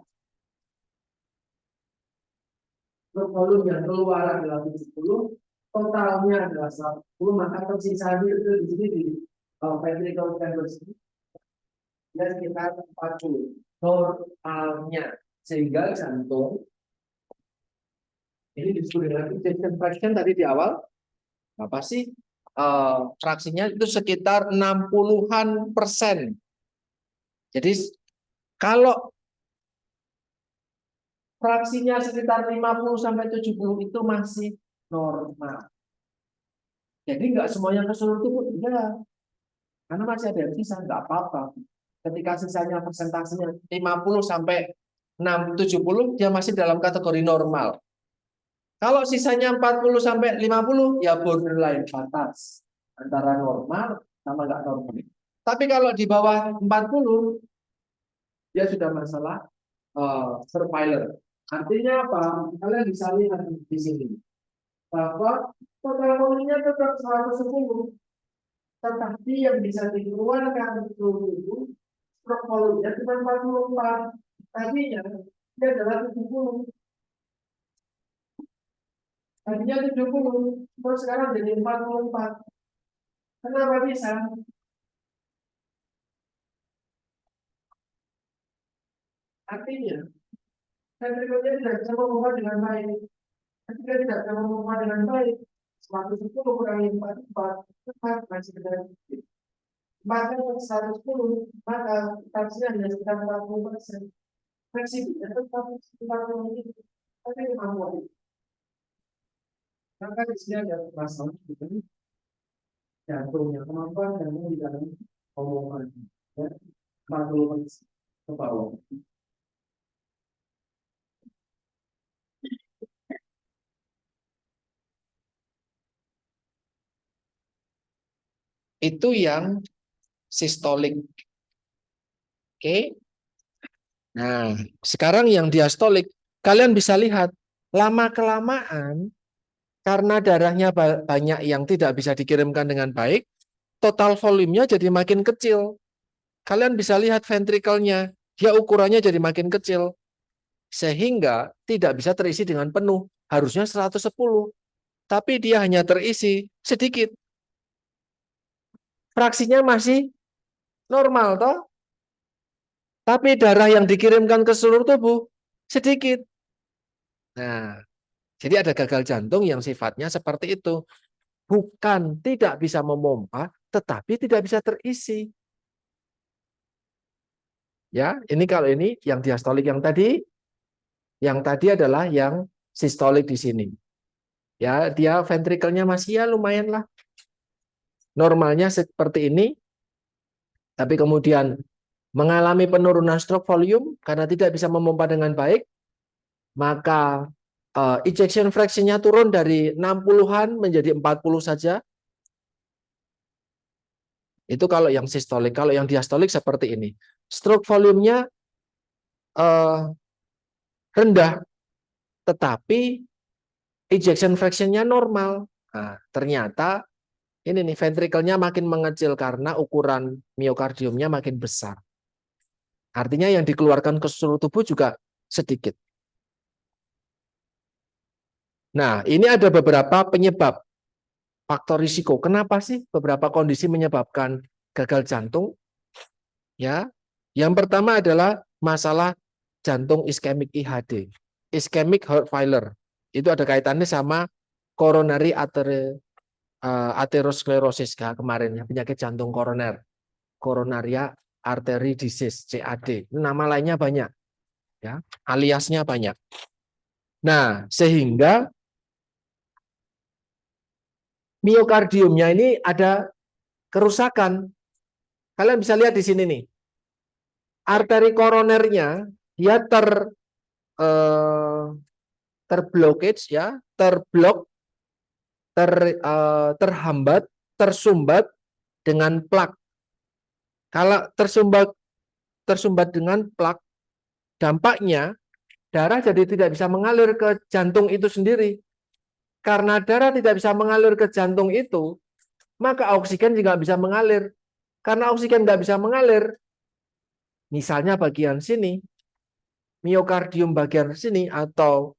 Volume yang keluar adalah 70, totalnya adalah 110, maka tersisa itu di sini di ventricle chamber sini dan sekitar 40 normalnya, sehingga jantung ini disebut dengan ejection fraction tadi di awal apa sih fraksinya itu sekitar 60-an%. Jadi kalau fraksinya sekitar 50 sampai 70 itu masih normal. Jadi nggak semuanya ke seluruh tubuh, enggak. Karena masih ada yang sisa, nggak apa-apa. Ketika sisanya persentasenya 50 sampai 70, dia masih dalam kategori normal. Kalau sisanya 40 sampai 50, ya borderline batas antara normal sama nggak normal. Tapi kalau di bawah 40, dia sudah masalah surveillance. Artinya apa? Kalian bisa lihat di sini bahwa total volume-nya tetap 110, tetapi yang bisa dikeluarkan tubuh stroke volume-nya cuma 44. Tadinya dia adalah 70. Tadinya 70, terus sekarang jadi 44. Kenapa bisa? Artinya, ventrikelnya tidak bisa memompa dengan baik. Ketika tidak bisa memompa dengan baik, 110 kurangi 44, tetap masih sedikit. Maka 110, maka fraksinya hanya sekitar 40%. Fleksibilitas tetap sekitar 40%. Tapi kemampuan. Maka di sini ada masalah gitu. Jantungnya kemampuan dan di dalam omongan. Ya, 40% ke bawah. Itu yang sistolik. Oke. Nah, sekarang yang diastolik, kalian bisa lihat lama-kelamaan karena darahnya banyak yang tidak bisa dikirimkan dengan baik, total volumenya jadi makin kecil. Kalian bisa lihat ventrikelnya, dia ukurannya jadi makin kecil. Sehingga tidak bisa terisi dengan penuh. Harusnya 110. Tapi dia hanya terisi sedikit. Fraksinya masih normal toh. Tapi darah yang dikirimkan ke seluruh tubuh sedikit. Nah, jadi ada gagal jantung yang sifatnya seperti itu. Bukan tidak bisa memompa, tetapi tidak bisa terisi. Ya, ini kalau ini yang diastolik yang tadi, Yang tadi adalah yang sistolik di sini. Ya, dia ventrikelnya masih ya lumayan lah. Normalnya seperti ini, tapi kemudian mengalami penurunan stroke volume karena tidak bisa memompa dengan baik, maka ejection fraction-nya turun dari 60-an menjadi 40 saja. Itu kalau yang sistolik. Kalau yang diastolik seperti ini. Stroke volume-nya rendah, tetapi ejection fraction-nya normal. Nah, ternyata ini nih ventrikelnya makin mengecil karena ukuran miokardiumnya makin besar. Artinya yang dikeluarkan ke seluruh tubuh juga sedikit. Nah, ini ada beberapa penyebab faktor risiko. Kenapa sih beberapa kondisi menyebabkan gagal jantung? Ya, yang pertama adalah masalah jantung iskemik IHD, ischemic heart failure. Itu ada kaitannya sama coronary atherosclerosis kemarin, penyakit jantung koroner, coronaria artery disease (CAD). Nama lainnya banyak, ya, aliasnya banyak. Nah, sehingga miokardiumnya ini ada kerusakan. Kalian bisa lihat di sini nih, arteri koronernya dia terblokage, ya, terblok, terhambat, tersumbat dengan plak. Kalau tersumbat dengan plak, dampaknya darah jadi tidak bisa mengalir ke jantung itu sendiri. Karena darah tidak bisa mengalir ke jantung itu, maka oksigen juga bisa mengalir. Karena oksigen nggak bisa mengalir, misalnya bagian sini, miokardium bagian sini, atau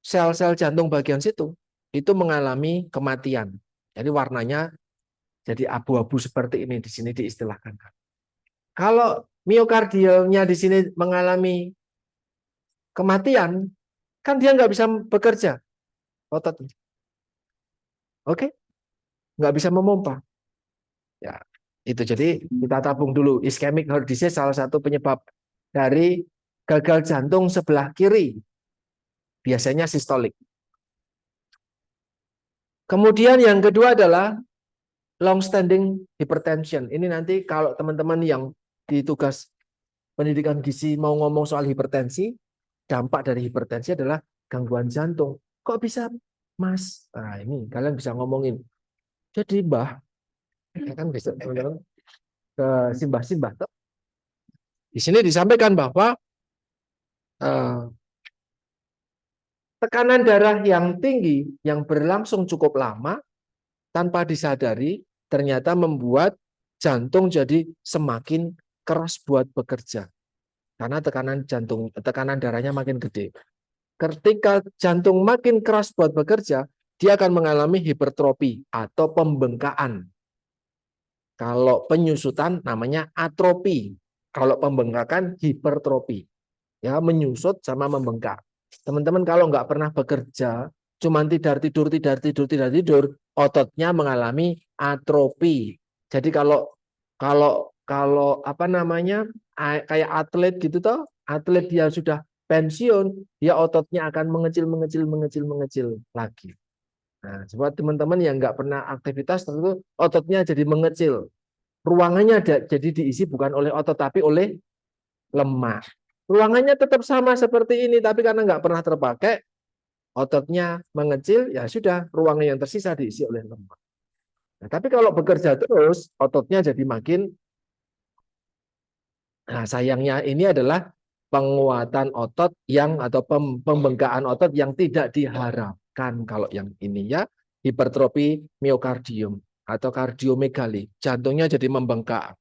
sel-sel jantung bagian situ, itu mengalami kematian. Jadi warnanya jadi abu-abu seperti ini, di sini diistilahkan. Kalau miokardiumnya di sini mengalami kematian, kan dia nggak bisa bekerja, otot. Oke, nggak bisa memompa. Ya, itu jadi kita tabung dulu. Ischemic heart disease salah satu penyebab dari gagal jantung sebelah kiri. Biasanya sistolik. Kemudian yang kedua adalah long standing hypertension. Ini nanti kalau teman-teman yang di tugas pendidikan gizi mau ngomong soal hipertensi, dampak dari hipertensi adalah gangguan jantung. Kok bisa, Mas? Nah, ini kalian bisa ngomongin. Jadi, Mbah, ya kan bisa teman-teman ke simbah-simbah. Di sini disampaikan bahwa tekanan darah yang tinggi yang berlangsung cukup lama tanpa disadari ternyata membuat jantung jadi semakin keras buat bekerja. Karena tekanan darahnya makin gede. Ketika jantung makin keras buat bekerja, dia akan mengalami hipertrofi atau pembengkakan. Kalau penyusutan namanya atrofi. Kalau pembengkakan hipertrofi. Ya, menyusut sama membengkak. Teman-teman kalau nggak pernah bekerja, cuman tidur, ototnya mengalami atrofi. Jadi kalau apa namanya, kayak atlet gitu toh, atlet dia sudah pensiun, dia ototnya akan mengecil lagi. Nah, buat teman-teman yang nggak pernah aktivitas tentu ototnya jadi mengecil. Ruangannya jadi diisi bukan oleh otot tapi oleh lemak. Ruangannya tetap sama seperti ini, tapi karena nggak pernah terpakai, ototnya mengecil, ya sudah, ruangan yang tersisa diisi oleh lemak. Nah, tapi kalau bekerja terus, ototnya jadi makin, nah sayangnya ini adalah penguatan otot atau pembengkakan otot yang tidak diharapkan. Kalau yang ini ya, hipertrofi miokardium atau kardiomegali, jantungnya jadi membengkak.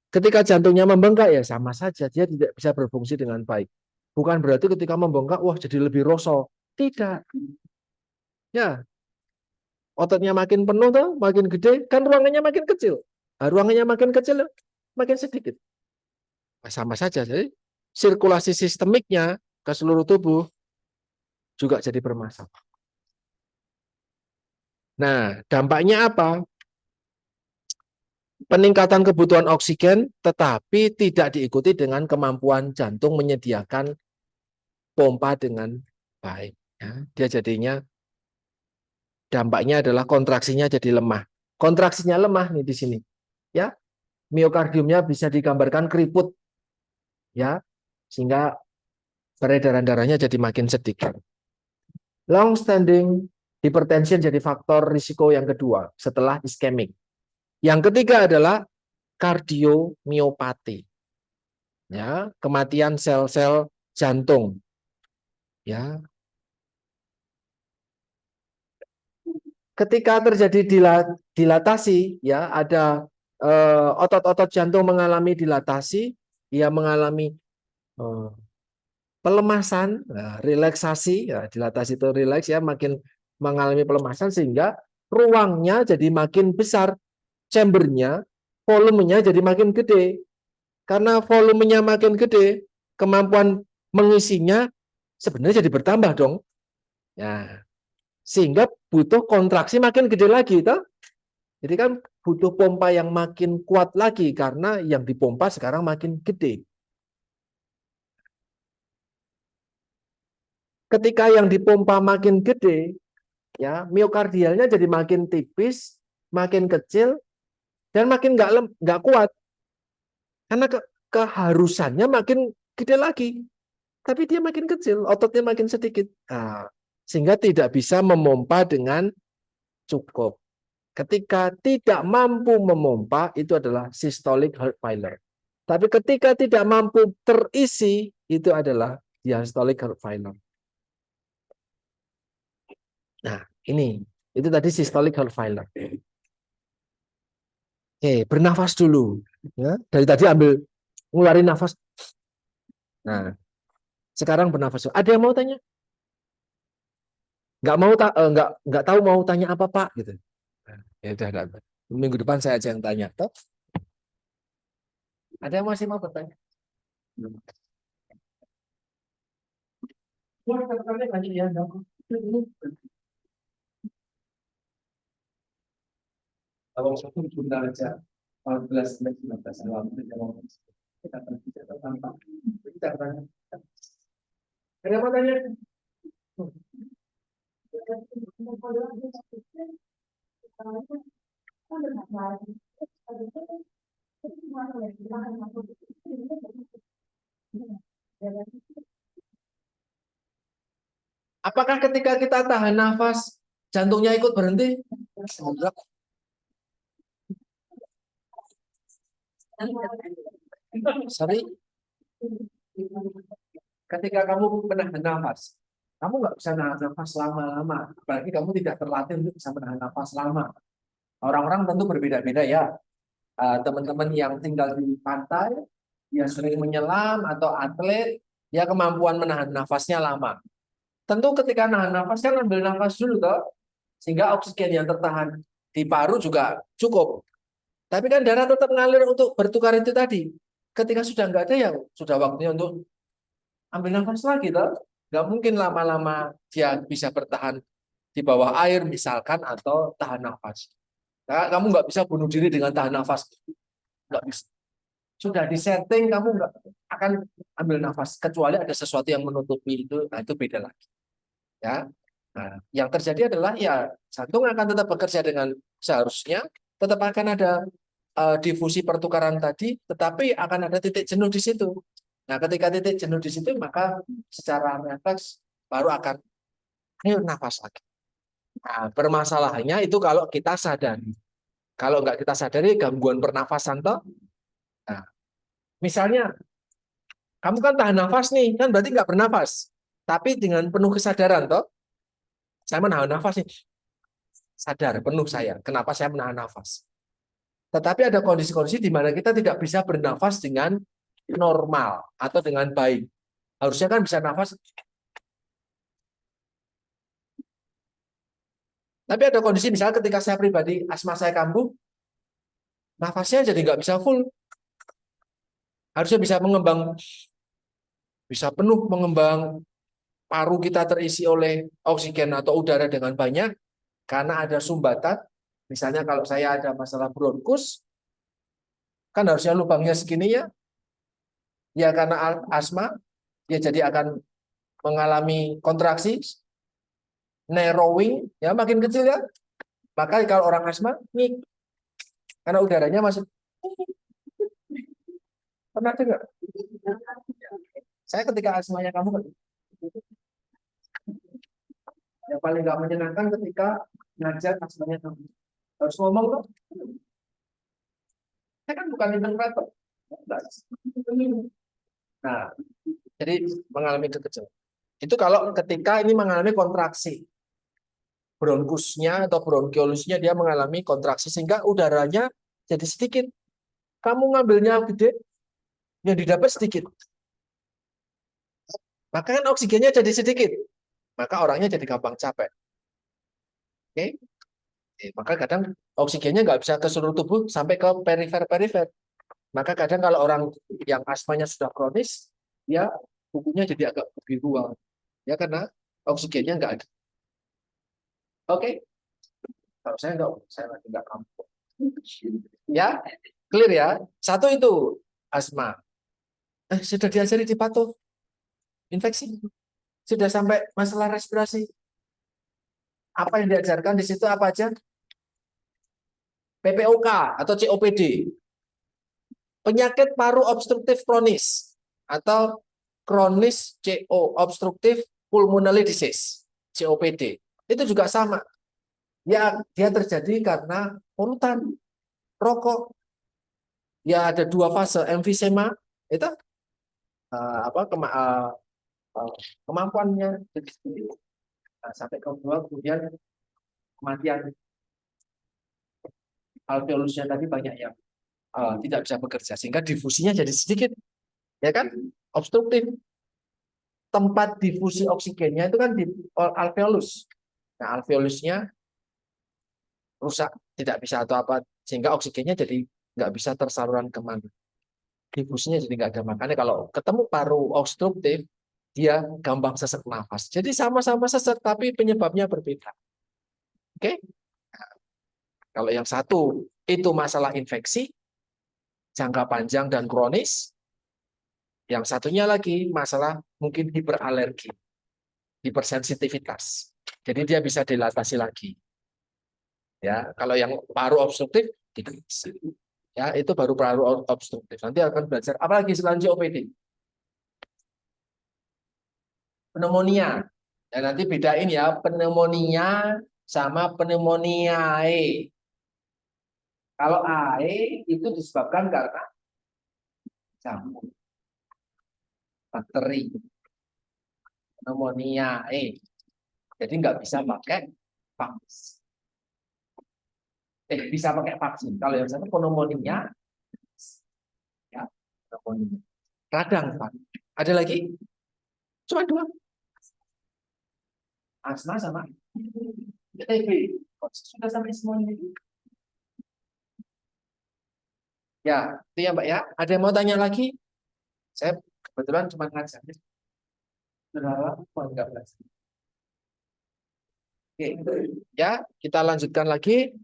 Ketika jantungnya membengkak ya sama saja, dia tidak bisa berfungsi dengan baik. Bukan berarti ketika membengkak, wah jadi lebih rosol. Tidak. Ya, ototnya makin penuh tuh, makin gede, kan ruangannya makin kecil. Nah, ruangannya makin kecil, makin sedikit. Nah, sama saja. Jadi sirkulasi sistemiknya ke seluruh tubuh juga jadi bermasalah. Nah, dampaknya apa? Peningkatan kebutuhan oksigen tetapi tidak diikuti dengan kemampuan jantung menyediakan pompa dengan baik. Ya. Dia jadinya dampaknya adalah kontraksinya jadi lemah. Kontraksinya lemah nih di sini. Ya, miokardiumnya bisa digambarkan keriput, ya, sehingga peredaran darahnya jadi makin sedikit. Long standing hypertension jadi faktor risiko yang kedua setelah iskemik. Yang ketiga adalah kardiomiopati. Ya, kematian sel-sel jantung. Ya. Ketika terjadi dilatasi, ya, ada otot-otot jantung mengalami dilatasi, ia mengalami pelemasan, relaksasi, ya, dilatasi itu rileks, ya, makin mengalami pelemasan sehingga ruangnya jadi makin besar, chambernya, volumenya jadi makin gede. Karena volumenya makin gede, kemampuan mengisinya sebenarnya jadi bertambah dong. Ya, sehingga butuh kontraksi makin gede lagi, toh. Jadi kan butuh pompa yang makin kuat lagi karena yang dipompa sekarang makin gede. Ketika yang dipompa makin gede, ya, miokardialnya jadi makin tipis, makin kecil, dan makin nggak kuat. Karena keharusannya makin gede lagi. Tapi dia makin kecil, ototnya makin sedikit. Nah, sehingga tidak bisa memompa dengan cukup. Ketika tidak mampu memompa, itu adalah systolic heart failure. Tapi ketika tidak mampu terisi, itu adalah diastolic heart failure. Nah, itu tadi systolic heart failure. Oke, bernafas dulu. Ya, dari tadi ambil, ngeluarin nafas. Nah, sekarang bernafas dulu. Ada yang mau tanya? Nggak tahu mau tanya apa, Pak, gitu. Ya udah, minggu depan saya aja yang tanya. Toh? Ada yang masih mau bertanya? Kalau satu bunda aja 14 sampai 19 kita berbicara tanpa bicara. Ada apa tanya? Apakah ketika kita tahan nafas, jantungnya ikut berhenti? Sorry. Ketika kamu menahan nafas, kamu nggak bisa menahan nafas lama-lama. Apalagi kamu tidak terlatih untuk bisa menahan nafas lama. Orang-orang tentu berbeda-beda, ya. Teman-teman yang tinggal di pantai, yang sering menyelam atau atlet, ya kemampuan menahan nafasnya lama. Tentu ketika menahan nafas kan ambil nafas dulu, toh, sehingga oksigen yang tertahan di paru juga cukup. Tapi kan darah tetap mengalir untuk bertukar itu tadi. Ketika sudah nggak ada, ya sudah waktunya untuk ambil nafas lagi, toh. Nggak mungkin lama-lama dia bisa bertahan di bawah air misalkan atau tahan nafas. Nah, kamu nggak bisa bunuh diri dengan tahan nafas, nggak bisa. Sudah disetting, kamu nggak akan ambil nafas kecuali ada sesuatu yang menutupi itu. Nah, itu beda lagi, ya. Nah, yang terjadi adalah ya jantung akan tetap bekerja dengan seharusnya, tetap akan ada difusi pertukaran tadi, tetapi akan ada titik jenuh di situ. Nah, ketika titik jenuh di situ, maka secara refleks baru akan ayo nafas lagi. Nah, permasalahannya itu kalau kita sadari. Kalau nggak kita sadari gangguan pernafasan toh. Nah, misalnya kamu kan tahan nafas nih, kan berarti nggak bernafas. Tapi dengan penuh kesadaran toh, saya menahan nafas nih. Sadar penuh saya, kenapa saya menahan nafas. Tetapi ada kondisi-kondisi di mana kita tidak bisa bernafas dengan normal atau dengan baik. Harusnya kan bisa nafas. Tapi ada kondisi misalnya ketika saya pribadi asma saya kambuh, nafasnya jadi nggak bisa full. Harusnya bisa mengembang, bisa penuh mengembang, paru kita terisi oleh oksigen atau udara dengan banyak karena ada sumbatan. Misalnya kalau saya ada masalah bronkus, kan harusnya lubangnya segini, ya. Ya karena asma, ya jadi akan mengalami kontraksi, narrowing, ya makin kecil ya. Maka kalau orang asma, nih, karena udaranya masih. Pernah dengar? Saya ketika asmanya kamu, yang paling nggak menyenangkan ketika ngajar asmanya kamu. Harus ngomong tuh. Saya kan bukan interpreter. Nah, jadi mengalami kekecil. Itu kalau ketika ini mengalami kontraksi. Bronkusnya atau bronkiolusnya dia mengalami kontraksi sehingga udaranya jadi sedikit. Kamu ngambilnya gede, yang didapat sedikit. Maka kan oksigennya jadi sedikit. Maka orangnya jadi gampang capek. Oke? Maka kadang oksigennya nggak bisa ke seluruh tubuh sampai ke perifer-perifer. Maka kadang kalau orang yang asmanya sudah kronis, ya kukunya jadi agak kebiruan. Ya karena oksigennya nggak ada. Oke? Kalau saya lagi nggak mampu. Ya, clear ya. Satu itu asma. Sudah diajari di pato infeksi. Sudah sampai masalah respirasi. Apa yang diajarkan di situ apa aja? PPOK atau COPD. Penyakit paru obstruktif kronis atau kronis CO obstruktif pulmonary disease COPD. Itu juga sama. Ya, dia terjadi karena polutan rokok. Ya ada dua fase emfisema itu kemampuannya sampai ke bawah, kemudian kematian alveolusnya tadi banyak yang tidak bisa bekerja sehingga difusinya jadi sedikit, ya kan? Obstruktif. Tempat difusi oksigennya itu kan di alveolus. Nah, alveolusnya rusak, tidak bisa atau apa sehingga oksigennya jadi nggak bisa tersaluran kemana. Difusinya jadi nggak ada. Makanya kalau ketemu paru obstruktif, dia gampang sesak nafas. Jadi sama-sama sesak, tapi penyebabnya berbeda. Oke? Nah, kalau yang satu itu masalah infeksi, jangka panjang dan kronis. Yang satunya lagi masalah mungkin hiperalergi, hipersensitivitas. Jadi dia bisa dilatasi lagi. Ya, kalau yang paru obstruktif, ya itu baru paru obstruktif. Nanti akan belajar apalagi selain COPD. Pneumonia. Dan nanti bedain ya pneumonia sama pneumonia AE. Kalau AE itu disebabkan karena jamur, bakteri, pneumonia AE. Jadi nggak bisa pakai vaksin. Bisa pakai vaksin. Kalau yang satu pneumonia, ya pneumonia. Radang, Pak. Ada lagi? Cuma dua. Asma sama TB. Sudah sampai semuanya. Ya, itu ya Mbak ya. Ada yang mau tanya lagi? Saya kebetulan cuma ngajar. Sudah enggak belajar. Oke, ya kita lanjutkan lagi.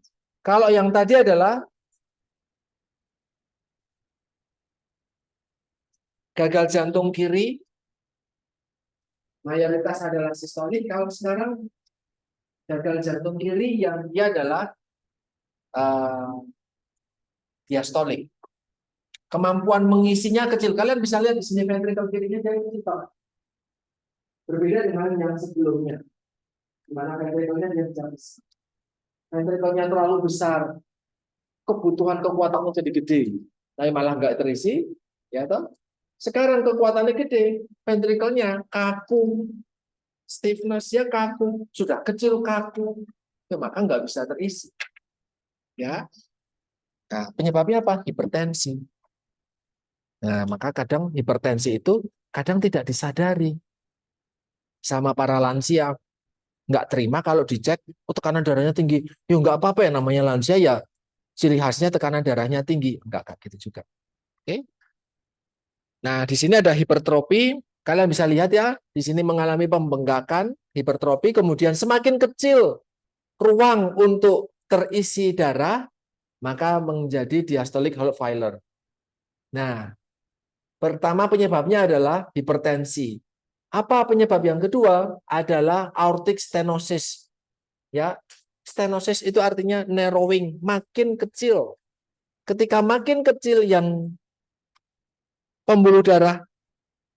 Kalau yang tadi adalah gagal jantung kiri, mayoritas adalah sistolik. Kalau sekarang gagal jantung kiri yang dia adalah diastolik. Kemampuan mengisinya kecil. Kalian bisa lihat di sini ventricle kirinya jadi kecil. Berbeda dengan yang sebelumnya. Di mana ventricle-nya dia besar. Ventricle-nya terlalu besar, kebutuhan kekuatannya jadi gede, tapi malah nggak terisi, ya toh. Sekarang kekuatannya gede, ventricle-nya kaku, stiffness-nya kaku, sudah kecil kaku, ya, maka nggak bisa terisi. Ya, nah, penyebabnya apa? Hipertensi. Nah, maka kadang hipertensi itu kadang tidak disadari sama para lansia. Nggak terima kalau dicek, tekanan darahnya tinggi. Ya nggak apa-apa ya, namanya lansia ya. Ciri khasnya tekanan darahnya tinggi. Enggak gitu juga. Oke. Nah, di sini ada hipertrofi. Kalian bisa lihat ya, di sini mengalami pembengkakan, hipertrofi, kemudian semakin kecil ruang untuk terisi darah, maka menjadi diastolic heart failure. Nah, pertama penyebabnya adalah hipertensi Apa penyebab yang kedua? Adalah aortic stenosis. Ya, stenosis itu artinya narrowing, makin kecil. Ketika makin kecil yang pembuluh darah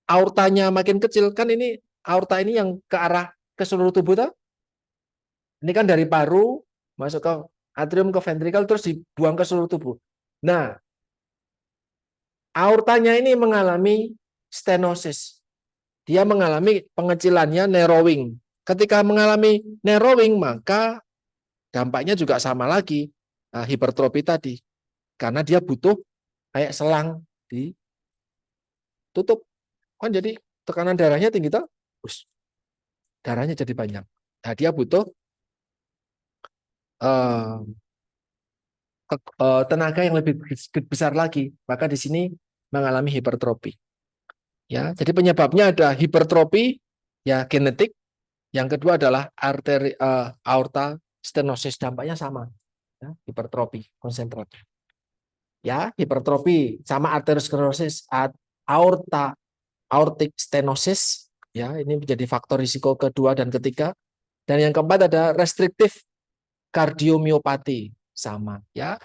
aortanya makin kecil, kan ini aorta ini yang ke arah ke seluruh tubuh toh? Ini kan dari paru masuk ke atrium ke ventrikel terus dibuang ke seluruh tubuh. Nah, aortanya ini mengalami stenosis. Dia mengalami pengecilannya narrowing. Ketika mengalami narrowing, maka dampaknya juga sama lagi, hipertrofi tadi. Karena dia butuh kayak selang ditutup. Kan jadi tekanan darahnya tinggi toh, darahnya jadi banyak. Nah, dia butuh tenaga yang lebih besar lagi. Maka di sini mengalami hipertrofi. Ya, jadi penyebabnya ada hipertrofi ya genetik. Yang kedua adalah aorta stenosis, dampaknya sama. Ya, hipertrofi konsentratif. Ya, hipertrofi sama arteriosklerosis, aortic stenosis. Ya, ini menjadi faktor risiko kedua dan ketiga. Dan yang keempat ada restriktif kardiomiopati, sama ya.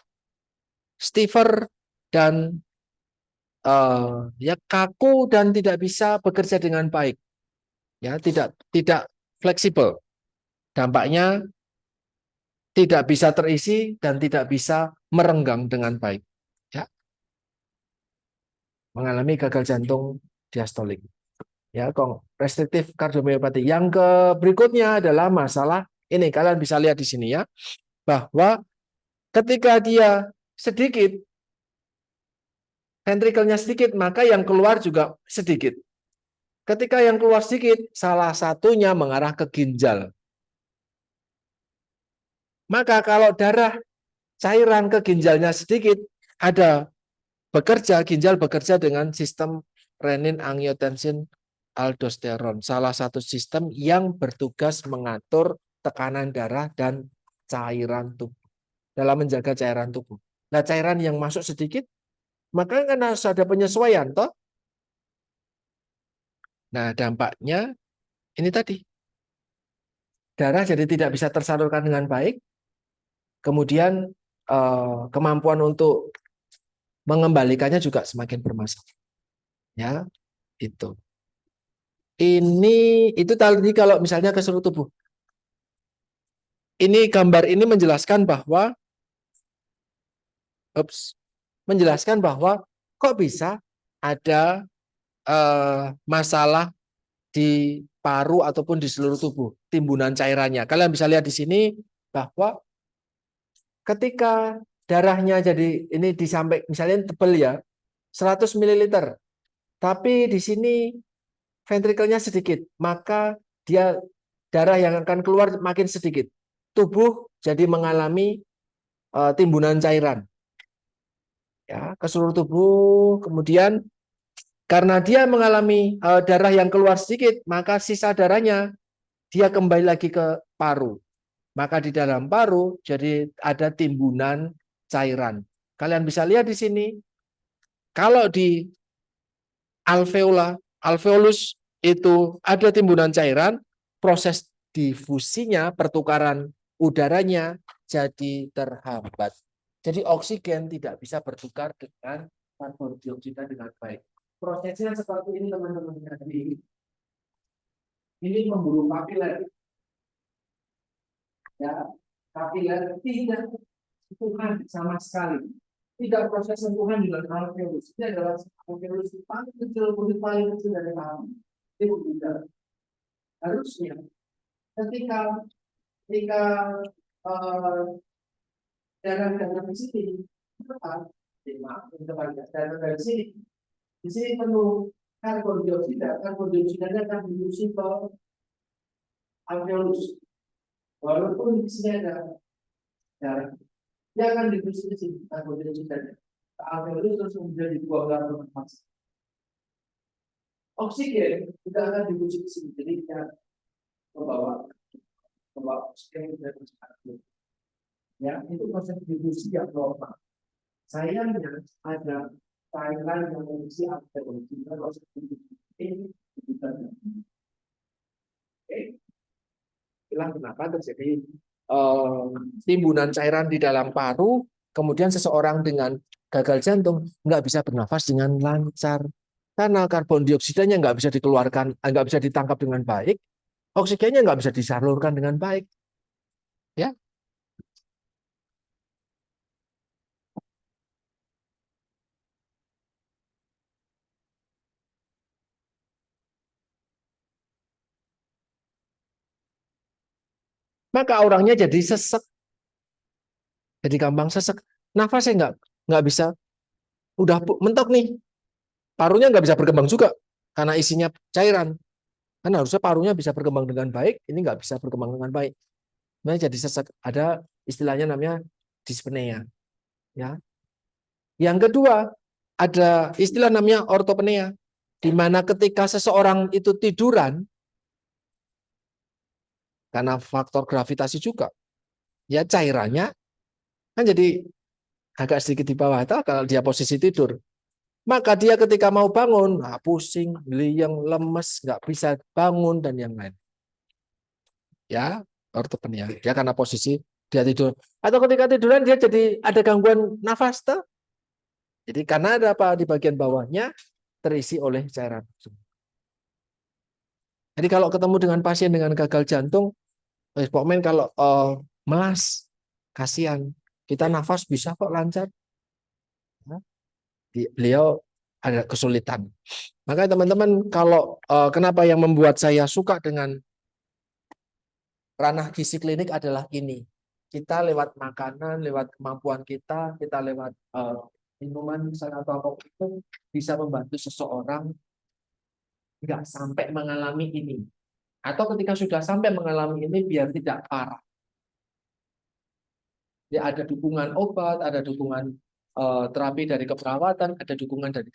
Stiver dan ya kaku dan tidak bisa bekerja dengan baik. Ya, tidak fleksibel. Dampaknya tidak bisa terisi dan tidak bisa merenggang dengan baik. Ya, mengalami gagal jantung diastolik. Ya, restriktif kardiomiopati. Yang berikutnya adalah masalah ini, kalian bisa lihat di sini ya, bahwa ketika dia sedikit, ventrikelnya sedikit, maka yang keluar juga sedikit. Ketika yang keluar sedikit, salah satunya mengarah ke ginjal. Maka kalau darah cairan ke ginjalnya sedikit, ginjal bekerja dengan sistem renin, angiotensin, aldosteron. Salah satu sistem yang bertugas mengatur tekanan darah dan cairan tubuh. Dalam menjaga cairan tubuh. Nah, cairan yang masuk sedikit, maka kan harus ada penyesuaian, toh? Nah, dampaknya ini tadi. Darah jadi tidak bisa tersalurkan dengan baik. Kemudian kemampuan untuk mengembalikannya juga semakin bermasalah. Ya, itu. Itu tadi kalau misalnya ke seluruh tubuh. Ini gambar ini menjelaskan bahwa kok bisa ada masalah di paru ataupun di seluruh tubuh, timbunan cairannya. Kalian bisa lihat di sini bahwa ketika darahnya jadi ini disampai misalnya tebal ya, 100 ml. Tapi di sini ventrikelnya sedikit, maka darah yang akan keluar makin sedikit. Tubuh jadi mengalami timbunan cairan ya ke seluruh tubuh. Kemudian karena dia mengalami darah yang keluar sedikit, maka sisa darahnya dia kembali lagi ke paru. Maka di dalam paru jadi ada timbunan cairan. Kalian bisa lihat di sini, kalau di alveolus itu ada timbunan cairan, proses difusinya, pertukaran udaranya jadi terhambat. Jadi oksigen tidak bisa bertukar dengan karbon dioksida dengan baik. Prosesnya seperti ini teman-teman. Ini memburu kapiler. Ya, kapiler tidak sentuhan sama sekali. Tidak proses sentuhan dengan alveolus. Ini adalah alveolus paling kecil, paling kecil dari kami. Itu tidak. Harusnya ketika darah di sini tepat, darah dari sini, di sini penuh karbon dioksidanya akan diusi ke alveolus. Walaupun di sini ada darah, dia akan diusi di sini karbon dioksidanya. Alveolus terus kemudian dibuang ke nafas. Oksigen tidak akan diusi di sini, jadi dia membawa oksigen dari masyarakat. Ya, itu proses distribusi yang normal. Sayangnya ada cairan yang mengisi alveolus ini Itulah kenapa terjadi timbunan cairan di dalam paru, kemudian seseorang dengan gagal jantung nggak bisa bernafas dengan lancar karena karbon dioksidanya nggak bisa dikeluarkan, nggak bisa ditangkap dengan baik, oksigennya nggak bisa disalurkan dengan baik, ya. Maka orangnya jadi sesek, jadi gampang sesek, nafasnya nggak bisa, udah mentok nih, parunya nggak bisa berkembang juga karena isinya cairan. Kan harusnya parunya bisa berkembang dengan baik, ini nggak bisa berkembang dengan baik. Nah, jadi sesak. Ada istilahnya namanya dispnea. Ya. Yang kedua, ada istilah namanya ortopnea, di mana ketika seseorang itu tiduran, karena faktor gravitasi juga, ya cairannya kan jadi agak sedikit di bawah itu kalau dia posisi tidur. Maka dia ketika mau bangun, pusing, liang, lemes, nggak bisa bangun dan yang lain. Ya, ortopnea. Dia karena posisi dia tidur. Atau ketika tiduran dia jadi ada gangguan nafas tuh. Jadi karena ada apa di bagian bawahnya terisi oleh cairan. Jadi kalau ketemu dengan pasien dengan gagal jantung, pokoknya kalau melas, kasihan. Kita nafas bisa kok lancar. Beliau ada kesulitan. Maka teman-teman kalau kenapa yang membuat saya suka dengan ranah gizi klinik adalah ini. Kita lewat makanan, lewat kemampuan kita lewat minuman misalnya atau apapun itu bisa membantu seseorang nggak sampai mengalami ini. Atau ketika sudah sampai mengalami ini biar tidak parah. Ya, ada dukungan obat, ada dukungan terapi dari keperawatan, ada dukungan dari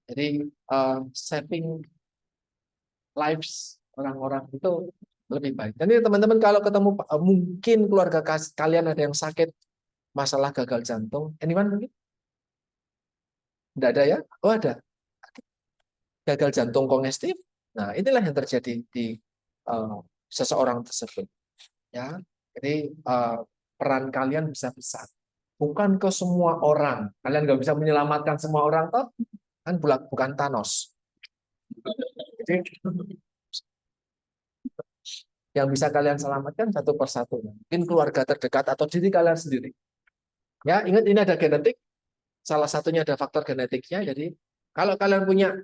jadi saving lives orang-orang itu lebih baik. Jadi teman-teman kalau ketemu mungkin keluarga kalian ada yang sakit masalah gagal jantung, anyone mungkin? Tidak ada ya? Oh ada. Gagal jantung kongestif. Nah inilah yang terjadi di seseorang tersebut. Ya, jadi peran kalian bisa besar. Bukan ke semua orang. Kalian nggak bisa menyelamatkan semua orang, toh kan bukan Thanos. Jadi yang bisa kalian selamatkan satu persatu. Mungkin keluarga terdekat atau diri kalian sendiri. Ya, ingat ini ada genetik. Salah satunya ada faktor genetiknya. Jadi kalau kalian punya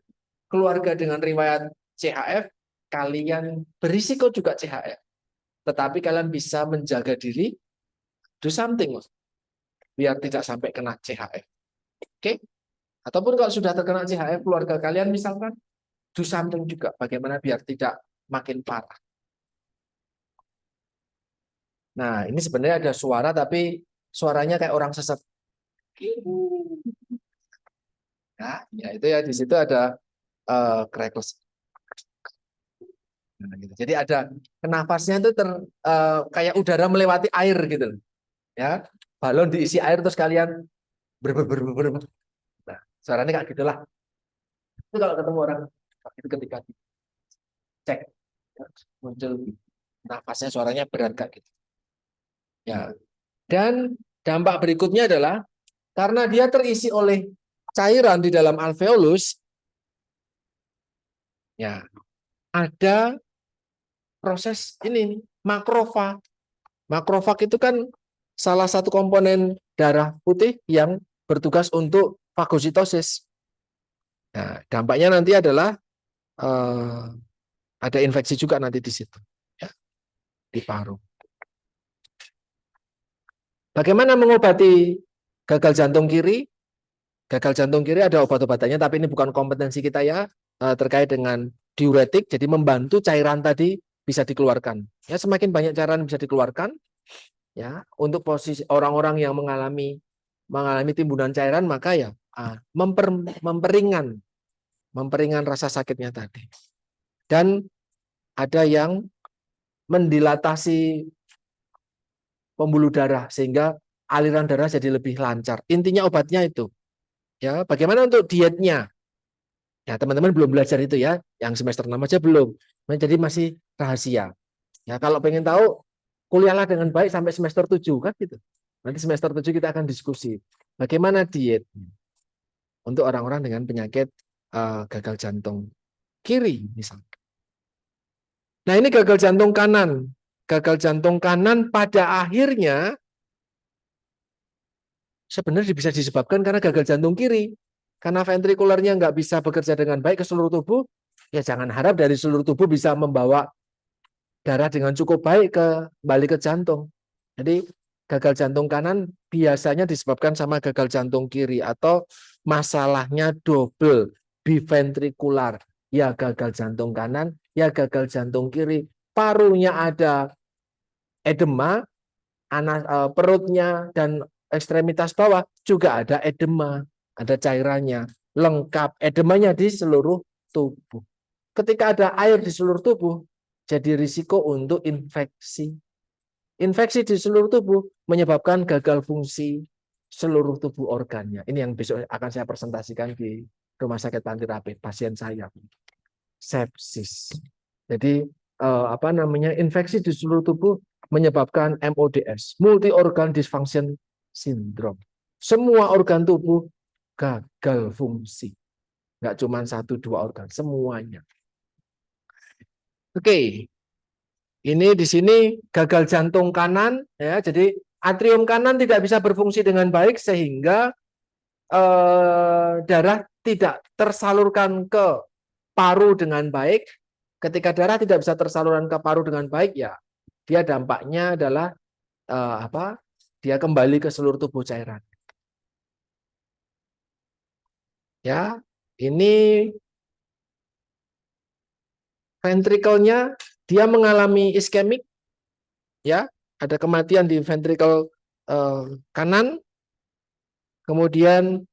keluarga dengan riwayat CHF, kalian berisiko juga CHF. Tetapi kalian bisa menjaga diri, do something biar tidak sampai kena CHF. Oke? Ataupun kalau sudah terkena CHF keluarga kalian misalkan, do something juga bagaimana biar tidak makin parah. Nah, ini sebenarnya ada suara tapi suaranya kayak orang sesat. Nah, ya itu ya di situ ada crackles. Nah, gitu. Jadi ada nafasnya itu kayak udara melewati air gitu, ya. Balon diisi air terus kalian ber. Nah, suaranya kayak gitulah. Itu kalau ketemu orang itu ketika cek muncul nafasnya suaranya berat kayak gitu. Ya. Dan dampak berikutnya adalah karena dia terisi oleh cairan di dalam alveolus, ya ada proses ini makrofag. Makrofag itu kan salah satu komponen darah putih yang bertugas untuk fagositosis. Nah, dampaknya nanti adalah ada infeksi juga nanti di situ, ya, di paru. Bagaimana mengobati gagal jantung kiri? Gagal jantung kiri ada obat-obatannya, tapi ini bukan kompetensi kita ya, terkait dengan diuretik, jadi membantu cairan tadi bisa dikeluarkan. Ya, semakin banyak cairan bisa dikeluarkan, ya, untuk posisi orang-orang yang mengalami timbunan cairan, maka ya memperingan rasa sakitnya tadi. Dan ada yang mendilatasi pembuluh darah sehingga aliran darah jadi lebih lancar. Intinya obatnya itu. Ya, bagaimana untuk dietnya? Ya, teman-teman belum belajar itu ya, yang semester 6 aja belum. Nah, jadi masih rahasia. Ya, kalau pengen tahu, kuliahlah dengan baik sampai semester 7 kan gitu. Nanti semester 7 kita akan diskusi bagaimana diet untuk orang-orang dengan penyakit gagal jantung kiri misalnya. Nah, ini gagal jantung kanan. Gagal jantung kanan pada akhirnya sebenarnya bisa disebabkan karena gagal jantung kiri. Karena ventrikulernya nggak bisa bekerja dengan baik ke seluruh tubuh, ya jangan harap dari seluruh tubuh bisa membawa darah dengan cukup baik kembali ke jantung. Jadi gagal jantung kanan biasanya disebabkan sama gagal jantung kiri atau masalahnya double biventrikular. Ya gagal jantung kanan, ya gagal jantung kiri. Parunya ada edema, perutnya dan ekstremitas bawah juga ada edema, ada cairannya, lengkap edemanya di seluruh tubuh. Ketika ada air di seluruh tubuh, jadi risiko untuk infeksi. Infeksi di seluruh tubuh menyebabkan gagal fungsi seluruh tubuh organnya. Ini yang besok akan saya presentasikan di Rumah Sakit Panti Rapid pasien saya. Sepsis. Jadi infeksi di seluruh tubuh menyebabkan MODS, multi organ dysfunction syndrome. Semua organ tubuh gagal fungsi. Nggak cuma 1-2 organ, semuanya. Oke, ini di sini gagal jantung kanan, ya. Jadi atrium kanan tidak bisa berfungsi dengan baik sehingga darah tidak tersalurkan ke paru dengan baik. Ketika darah tidak bisa tersalurkan ke paru dengan baik, ya dia dampaknya adalah dia kembali ke seluruh tubuh cairan. Ya, ini ventrikelnya dia mengalami iskemik, ya, ada kematian di ventrikel kanan, kemudian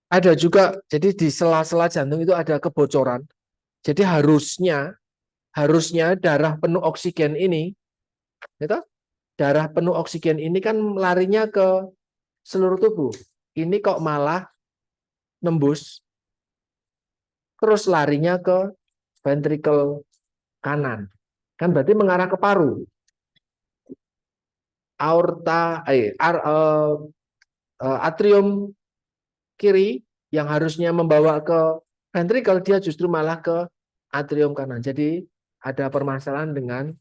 ada juga, jadi di sela-sela jantung itu ada kebocoran. Jadi harusnya darah penuh oksigen ini, gitu, darah penuh oksigen ini kan larinya ke seluruh tubuh. Ini kok malah nembus, terus larinya ke ventrikel kanan. Kan berarti mengarah ke paru. Atrium kiri yang harusnya membawa ke ventrikel, dia justru malah ke atrium kanan. Jadi ada permasalahan dengan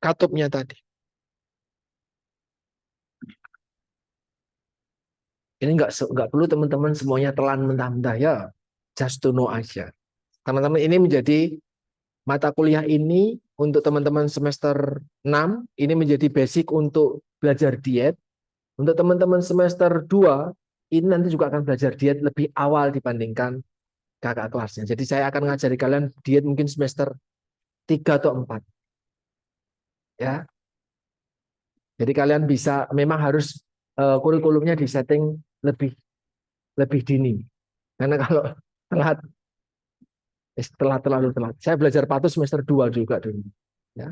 katupnya tadi. Ini nggak perlu teman-teman semuanya telan mentah-mentah ya, just to know aja. Teman-teman, ini menjadi mata kuliah ini untuk teman-teman semester 6, ini menjadi basic untuk belajar diet. Untuk teman-teman semester 2, ini nanti juga akan belajar diet lebih awal dibandingkan kakak kelasnya. Jadi saya akan ngajari kalian diet mungkin semester 3 atau 4. Ya. Jadi kalian bisa, memang harus kurikulumnya disetting lebih dini. Karena kalau terlalu telat. Saya belajar patuh semester 2 juga dulu. Ya.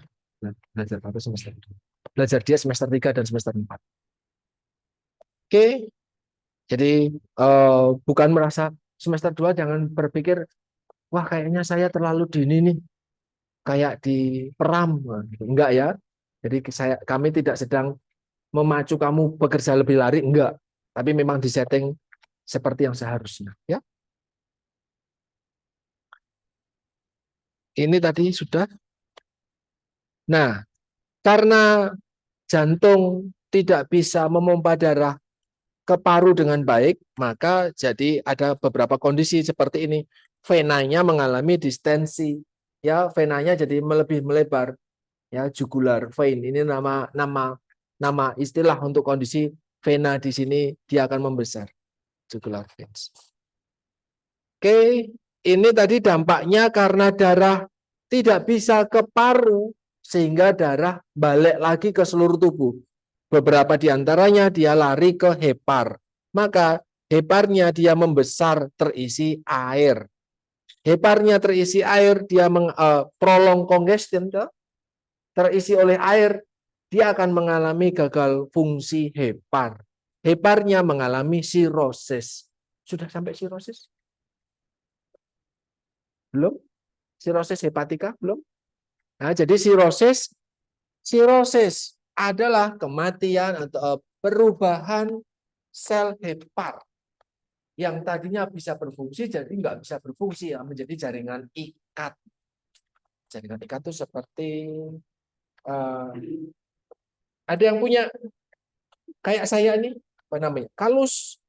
Belajar patuh semester 2. Belajar dia semester 3 dan semester 4. Oke. Jadi bukan merasa semester 2 jangan berpikir, wah kayaknya saya terlalu dini nih. Kayak di peram. Enggak ya. Jadi kami tidak sedang memacu kamu bekerja lebih lari, enggak. Tapi memang disetting seperti yang seharusnya. Ya. Ini tadi sudah. Nah, karena jantung tidak bisa memompa darah ke paru dengan baik, maka jadi ada beberapa kondisi seperti ini. Venanya mengalami distensi, ya, venanya jadi lebih melebar, ya, jugular vein. Ini nama istilah untuk kondisi vena di sini, dia akan membesar, jugular veins. Oke, ini tadi dampaknya karena darah tidak bisa ke paru, sehingga darah balik lagi ke seluruh tubuh. Beberapa di antaranya dia lari ke hepar. Maka heparnya dia membesar, terisi air. Heparnya terisi air, dia prolong congestion, terisi oleh air, dia akan mengalami gagal fungsi hepar. Heparnya mengalami sirosis. Sudah sampai sirosis? Belum? Sirosis hepatika? Belum? Nah, jadi sirosis adalah kematian atau perubahan sel hepar yang tadinya bisa berfungsi jadi nggak bisa berfungsi, ya, menjadi jaringan ikat. Jaringan ikat itu seperti ada yang punya kayak saya ini apa namanya? Kalus.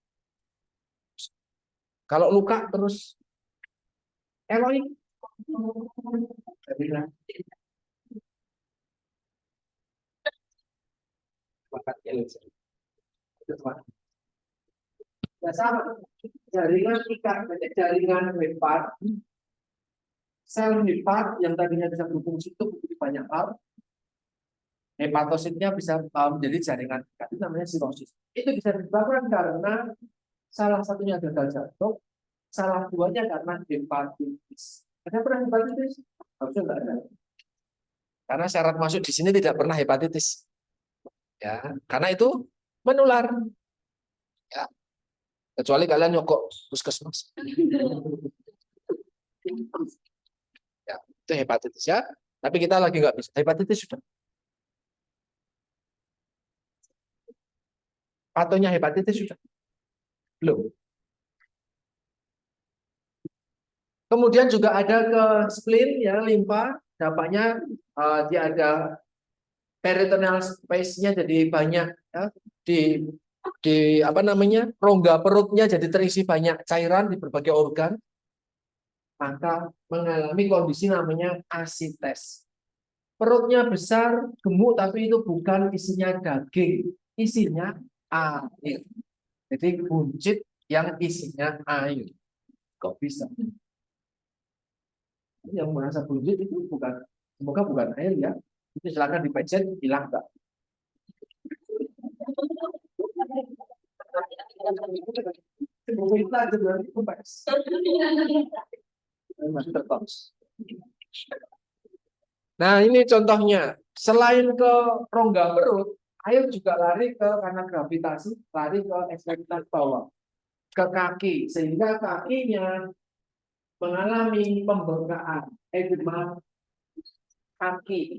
Kalau luka terus eloi. Ya sama, jaringan ikat, jaringan hepar, sel hepar yang tadinya bisa berfungsi itu begitu banyak hal, hepatositnya bisa menjadi jaringan ikat, itu namanya sirosis. Itu bisa disebabkan karena salah satunya gagal jantung, salah duanya karena hepatitis. Ada pernah hepatitis? Harusnya enggak ada. Karena syarat masuk di sini tidak pernah hepatitis. Ya, karena itu menular. Ya, kecuali kalian nyokok puskesmas. Ya, itu hepatitis ya. Tapi kita lagi nggak bisa. Hepatitis sudah. Patonya hepatitis sudah. Belum. Kemudian juga ada ke spleen ya, limpa. Dampaknya dia ada peritoneal space-nya jadi banyak ya. Di apa namanya? Rongga perutnya jadi terisi banyak cairan di berbagai organ. Maka mengalami kondisi namanya asites. Perutnya besar, gemuk, tapi itu bukan isinya daging, isinya air. Jadi buncit yang isinya air. Kok bisa? Yang merasa buncit itu bukan, semoga bukan air ya. Itu silakan dipecet, hilang Mbak. Nah, ini contohnya. Selain ke rongga perut, air juga lari ke karena gravitasi, lari ke ekstremitas bawah, ke kaki, sehingga kakinya mengalami pembengkakan edema kaki.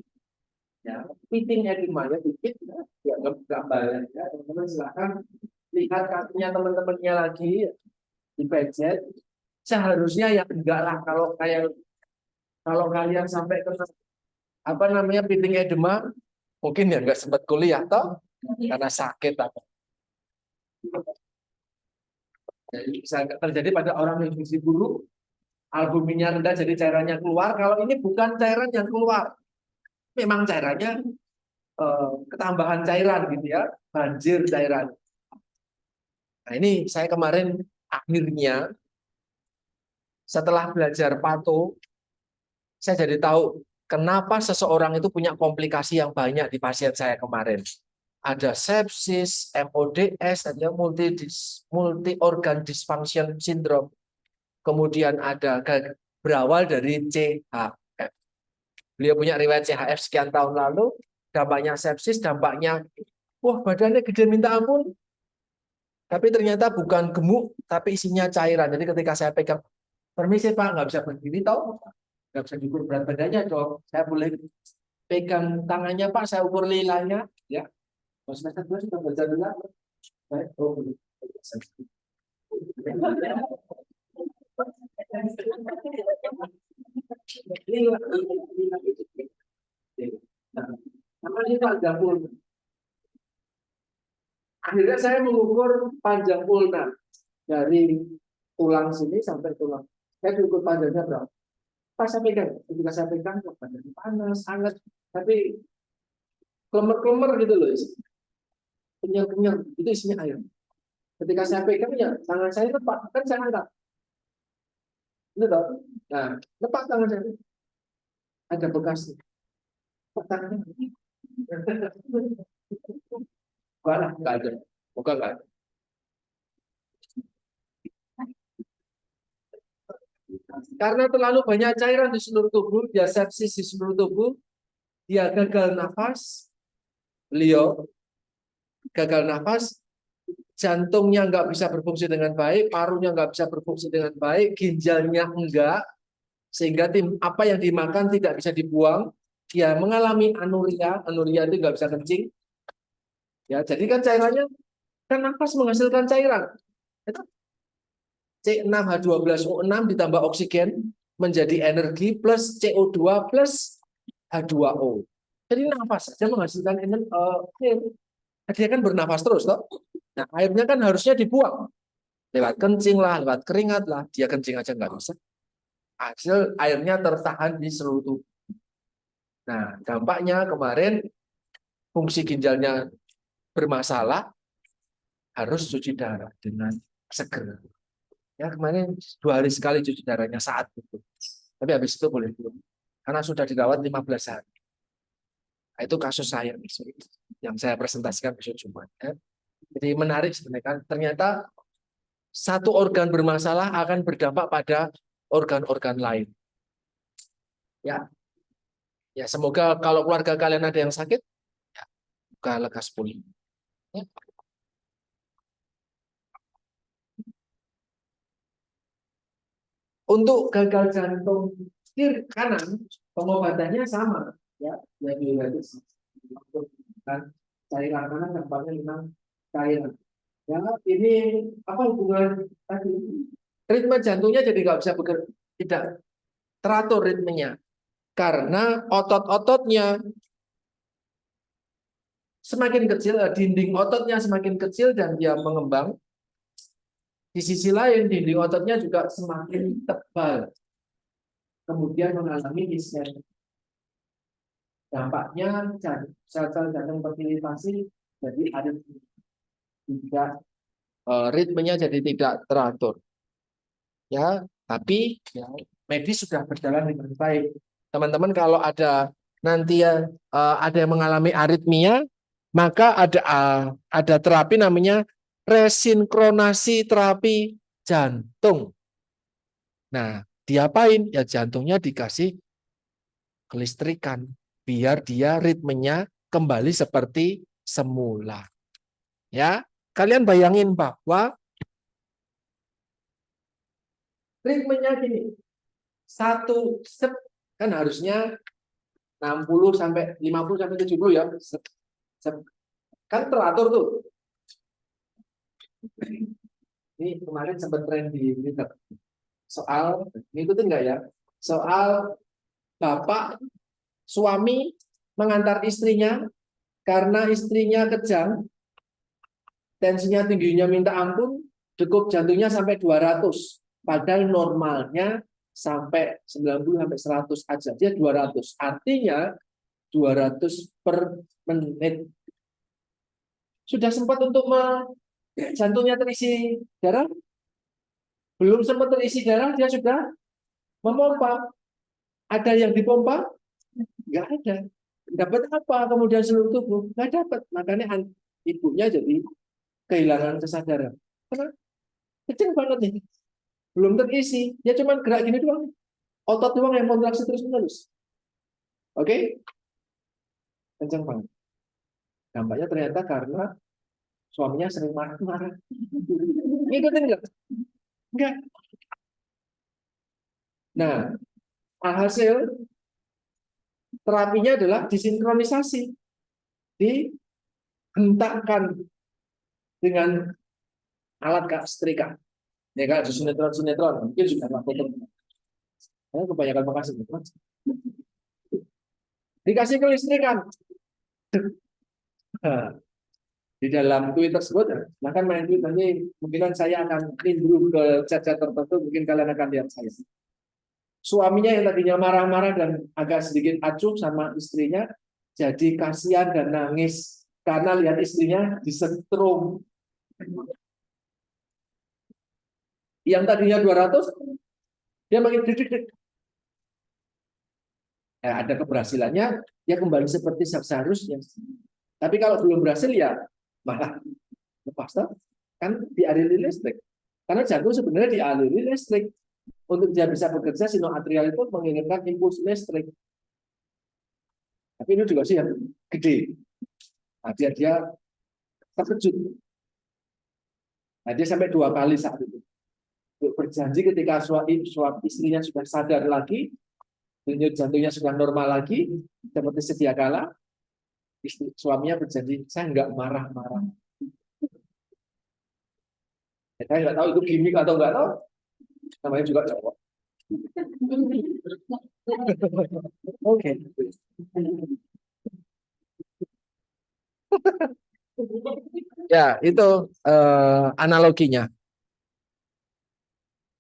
Ya, piting edema ya, dikit ya, gambarnya ya. Teman-teman silakan lihat kakinya teman-temannya lagi dipecet. Seharusnya ya enggak lah kalau kalian sampai ke apa namanya piting edema, mungkin ya nggak sempat kuliah toh karena sakit apa. Jadi bisa terjadi pada orang yang gizi buruk, albuminnya rendah jadi cairannya keluar. Kalau ini bukan cairan yang keluar, memang cairannya ketambahan cairan gitu ya, banjir cairan. Nah ini saya kemarin akhirnya setelah belajar pato, saya jadi tahu kenapa seseorang itu punya komplikasi yang banyak di pasien saya kemarin. Ada sepsis, MODS, ada multi organ dysfunction syndrome. Kemudian ada berawal dari CHF. Beliau punya riwayat CHF sekian tahun lalu, dampaknya sepsis, dampaknya wah badannya gede minta ampun. Tapi ternyata bukan gemuk, tapi isinya cairan. Jadi ketika saya pegang, permisi Pak, nggak bisa berdiri tau, nggak bisa diukur berat badannya dong. Saya boleh pegang tangannya Pak, saya ukur lilanya, ya. Semester 2 sudah belajar dulu. Oh, namanya panjang ulna. Akhirnya saya mengukur panjang ulna dari tulang sini sampai tulang. Saya diukur panjangnya berapa? Pas saya pegang, ketika saya pegang, badannya panas, hangat, tapi klemer-klemer gitu loh, kenyal-kenyal, itu isinya air. Ketika saya pegang ya, tangan saya lepas, kan saya angkat. Ini toh. Nah, lepas tangan saya. Ada bekasnya. Tangannya. Enggak ada. Bukan enggak ada. Karena terlalu banyak cairan di seluruh tubuh, dia sepsis di seluruh tubuh, dia gagal nafas, beliau gagal nafas, jantungnya nggak bisa berfungsi dengan baik, parunya nggak bisa berfungsi dengan baik, ginjalnya enggak, sehingga apa yang dimakan tidak bisa dibuang, dia mengalami anuria, anuria itu nggak bisa kencing, ya, jadi kan cairannya kan nafas menghasilkan cairan, C6H12O6 ditambah oksigen menjadi energi plus CO2 plus H2O. Jadi nafas saja menghasilkan air. Dia kan bernafas terus, toh. Nah, airnya kan harusnya dibuang lewat kencing lah, lewat keringat lah. Dia kencing aja nggak bisa. Hasil airnya tertahan di seluruh tubuh. Nah, dampaknya kemarin fungsi ginjalnya bermasalah, harus cuci darah dengan segera. Ya, kemarin 2 hari sekali cuci darahnya saat itu. Tapi habis itu boleh pulang. Karena sudah dirawat 15 hari. Nah, itu kasus saya yang saya presentasikan besok Jumat. Ya. Jadi menarik sebenarnya kan. Ternyata satu organ bermasalah akan berdampak pada organ-organ lain. Ya, ya semoga kalau keluarga kalian ada yang sakit, ya, buka lekas pulih. Ya. Untuk gagal jantung kiri kanan, pengobatannya sama, ya, kan cairan kanan dampaknya memang cairan. Ya, ini apa hubungan tadi? Ritme jantungnya jadi nggak bisa bekerja, tidak teratur ritmenya karena otot-ototnya semakin kecil, dinding ototnya semakin kecil dan dia mengembang. Di sisi lain, dinding ototnya juga semakin tebal, kemudian mengalami ischiemia. Dampaknya sel-sel jantung terpilitasi jadi aritmia, tidak ritmenya jadi tidak teratur. Ya, tapi ya, medis sudah berjalan dengan baik. Teman-teman kalau ada nanti ya ada yang mengalami aritmia, maka ada terapi namanya resinkronasi terapi jantung. Nah, diapain? Ya jantungnya dikasih kelistrikan biar dia ritmenya kembali seperti semula. Ya, kalian bayangin bahwa ritmenya gini. Satu step kan harusnya 60 sampai 50 sampai 70 ya. Kan teratur tuh. Ini kemarin sempat tren di Twitter. Soal, ngikutin nggak ya? Soal bapak suami mengantar istrinya karena istrinya kejang, tensinya tingginya minta ampun, degup jantungnya sampai 200. Padahal normalnya sampai 90 sampai 100 aja. Dia 200. Artinya 200 per menit. Sudah sempat untuk jantungnya terisi darah? Belum sempat terisi darah, dia sudah memompa. Ada yang dipompa? Nggak ada. Dapat apa kemudian seluruh tubuh? Nggak dapat. Makanya ibunya jadi kehilangan kesadaran. Karena kecil banget nih. Belum terisi. Dia cuma gerak gini doang. Otot doang yang kontraksi terus-menerus. Oke? Kencang banget. Dampaknya ternyata karena suaminya sering marah-marah. Ngikutin nggak? Enggak. Nah, hasil terapinya adalah disinkronisasi. Dihentakkan dengan alat setrika. Ya kan, sinetron mungkin juga nggak foto. Saya kebanyakan makasih. Dikasih kelistrikan. Nah, di dalam tweet tersebut, silahkan main tweet nanti. Mungkinan saya akan rindu ke chat-chat tertentu. Mungkin kalian akan lihat saya. Suaminya yang tadinya marah-marah dan agak sedikit acuh sama istrinya, jadi kasihan dan nangis karena lihat istrinya disetrum. Yang tadinya 200, dia makin dikit. Ada keberhasilannya, ya kembali seperti seharusnya. Tapi kalau belum berhasil, ya malah lepas. Kan dialiri listrik. Karena jantung sebenarnya dialiri listrik. Untuk dia bisa bekerja, sinoatrial itu mengirimkan impuls listrik. Tapi ini juga sih yang gede. Nah, dia terkejut. Nah, dia sampai 2 kali saat itu. Berjanji ketika suami istrinya sudah sadar lagi, denyut jantungnya sudah normal lagi, seperti sedia kala, suaminya berjanji, saya nggak marah-marah. Saya nggak tahu itu gimmick atau nggak tahu, namanya juga cowok. Oke. Ya, itu analoginya.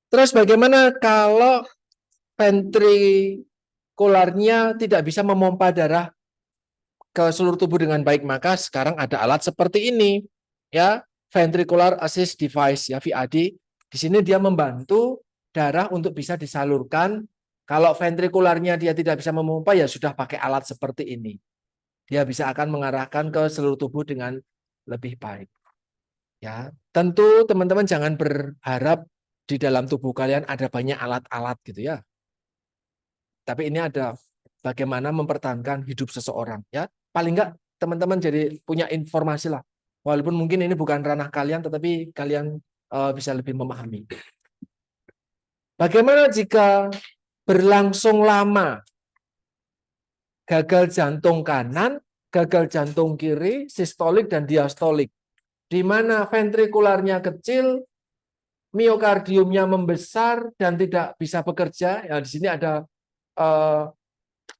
Terus bagaimana kalau ventrikularnya tidak bisa memompa darah ke seluruh tubuh dengan baik? Maka sekarang ada alat seperti ini, ya, ventricular assist device, ya, VAD. Di sini dia membantu darah untuk bisa disalurkan. Kalau ventrikularnya dia tidak bisa memompa, ya sudah pakai alat seperti ini. Dia bisa akan mengarahkan ke seluruh tubuh dengan lebih baik. Ya, tentu teman-teman jangan berharap di dalam tubuh kalian ada banyak alat-alat gitu ya. Tapi ini ada bagaimana mempertahankan hidup seseorang, ya. Paling enggak teman-teman jadi punya informasi lah. Walaupun mungkin ini bukan ranah kalian, tetapi kalian bisa lebih memahami. Bagaimana jika berlangsung lama gagal jantung kanan, gagal jantung kiri, sistolik dan diastolik, di mana ventrikularnya kecil, miokardiumnya membesar dan tidak bisa bekerja. Ya, di sini ada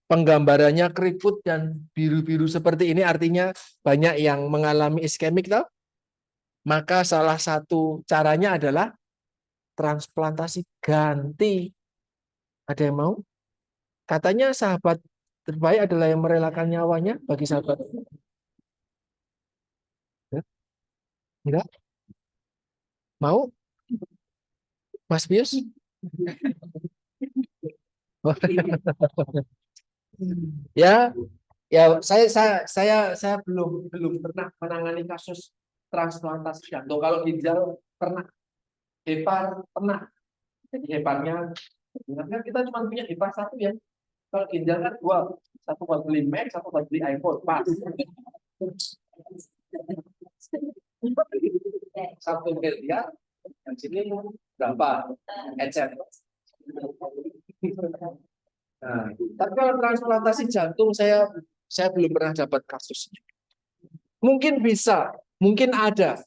penggambarannya keriput dan biru-biru seperti ini, artinya banyak yang mengalami iskemik, toh. Maka salah satu caranya adalah transplantasi ganti. Ada yang mau? Katanya sahabat terbaik adalah yang merelakan nyawanya bagi sahabat. Enggak? Mau? Mas Bius? Ya, ya saya belum pernah menangani kasus transplantasi jantung. Kalau ginjal pernah, hepar pernah. Jadi heparnya, sebenarnya kita cuma punya hepar satu ya. Kalau ginjal kan dua, satu buat beli Mac, satu buat beli iPhone, pas. Satu miliar, yang sini berapa? Ecer. Nah, tapi kalau transplantasi jantung saya belum pernah dapat kasusnya. Mungkin bisa, mungkin ada,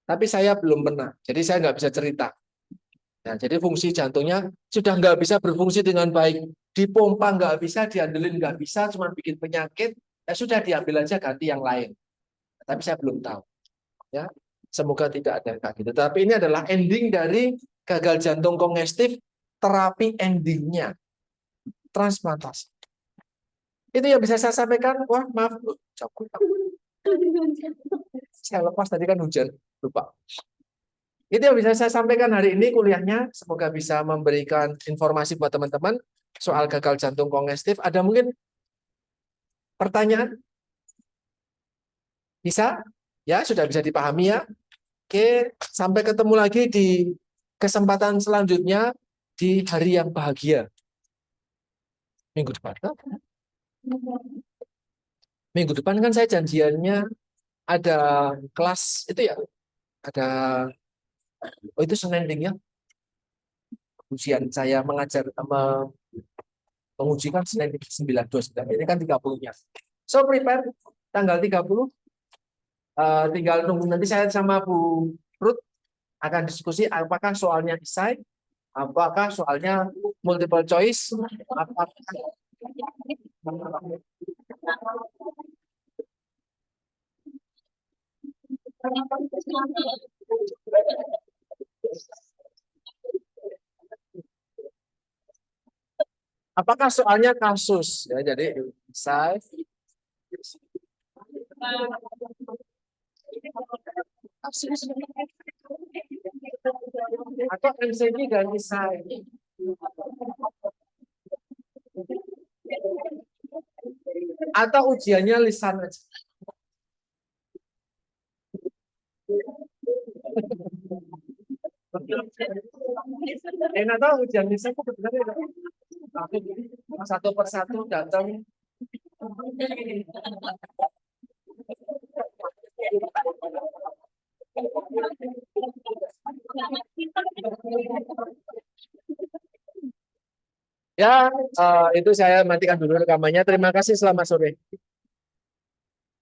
tapi saya belum pernah. Jadi saya nggak bisa cerita. Nah, jadi fungsi jantungnya sudah nggak bisa berfungsi dengan baik. Dipompa nggak bisa, diandelin nggak bisa, cuma bikin penyakit. Ya sudah diambil aja ganti yang lain. Tapi saya belum tahu. Ya, semoga tidak ada kayak gitu. Tapi ini adalah ending dari gagal jantung kongestif, terapi endingnya transplantasi. Itu yang bisa saya sampaikan. Wah, maaf, saya lepas tadi kan hujan, lupa. Itu yang bisa saya sampaikan hari ini kuliahnya. Semoga bisa memberikan informasi buat teman-teman soal gagal jantung kongestif. Ada mungkin pertanyaan? Bisa? Ya, sudah bisa dipahami ya. Oke, sampai ketemu lagi di kesempatan selanjutnya di hari yang bahagia. Minggu depan. Minggu depan kan saya janjiannya ada kelas itu ya. Ada, oh itu Senin ya. Ujian saya mengajar menguji kan Senin 9/29. Ini kan 30-nya. So prepare tanggal 30. Tinggal nunggu nanti saya sama Bu Ruth akan diskusi apakah soalnya esai, apakah soalnya multiple choice, apakah soalnya kasus. Ya, jadi esai, atau MCQ dan esai. Atau ujiannya lisan aja. Enak tahu ujian lisan itu sebenarnya satu persatu datang. Ya, itu saya matikan dulu rekamannya. Terima kasih, selamat sore.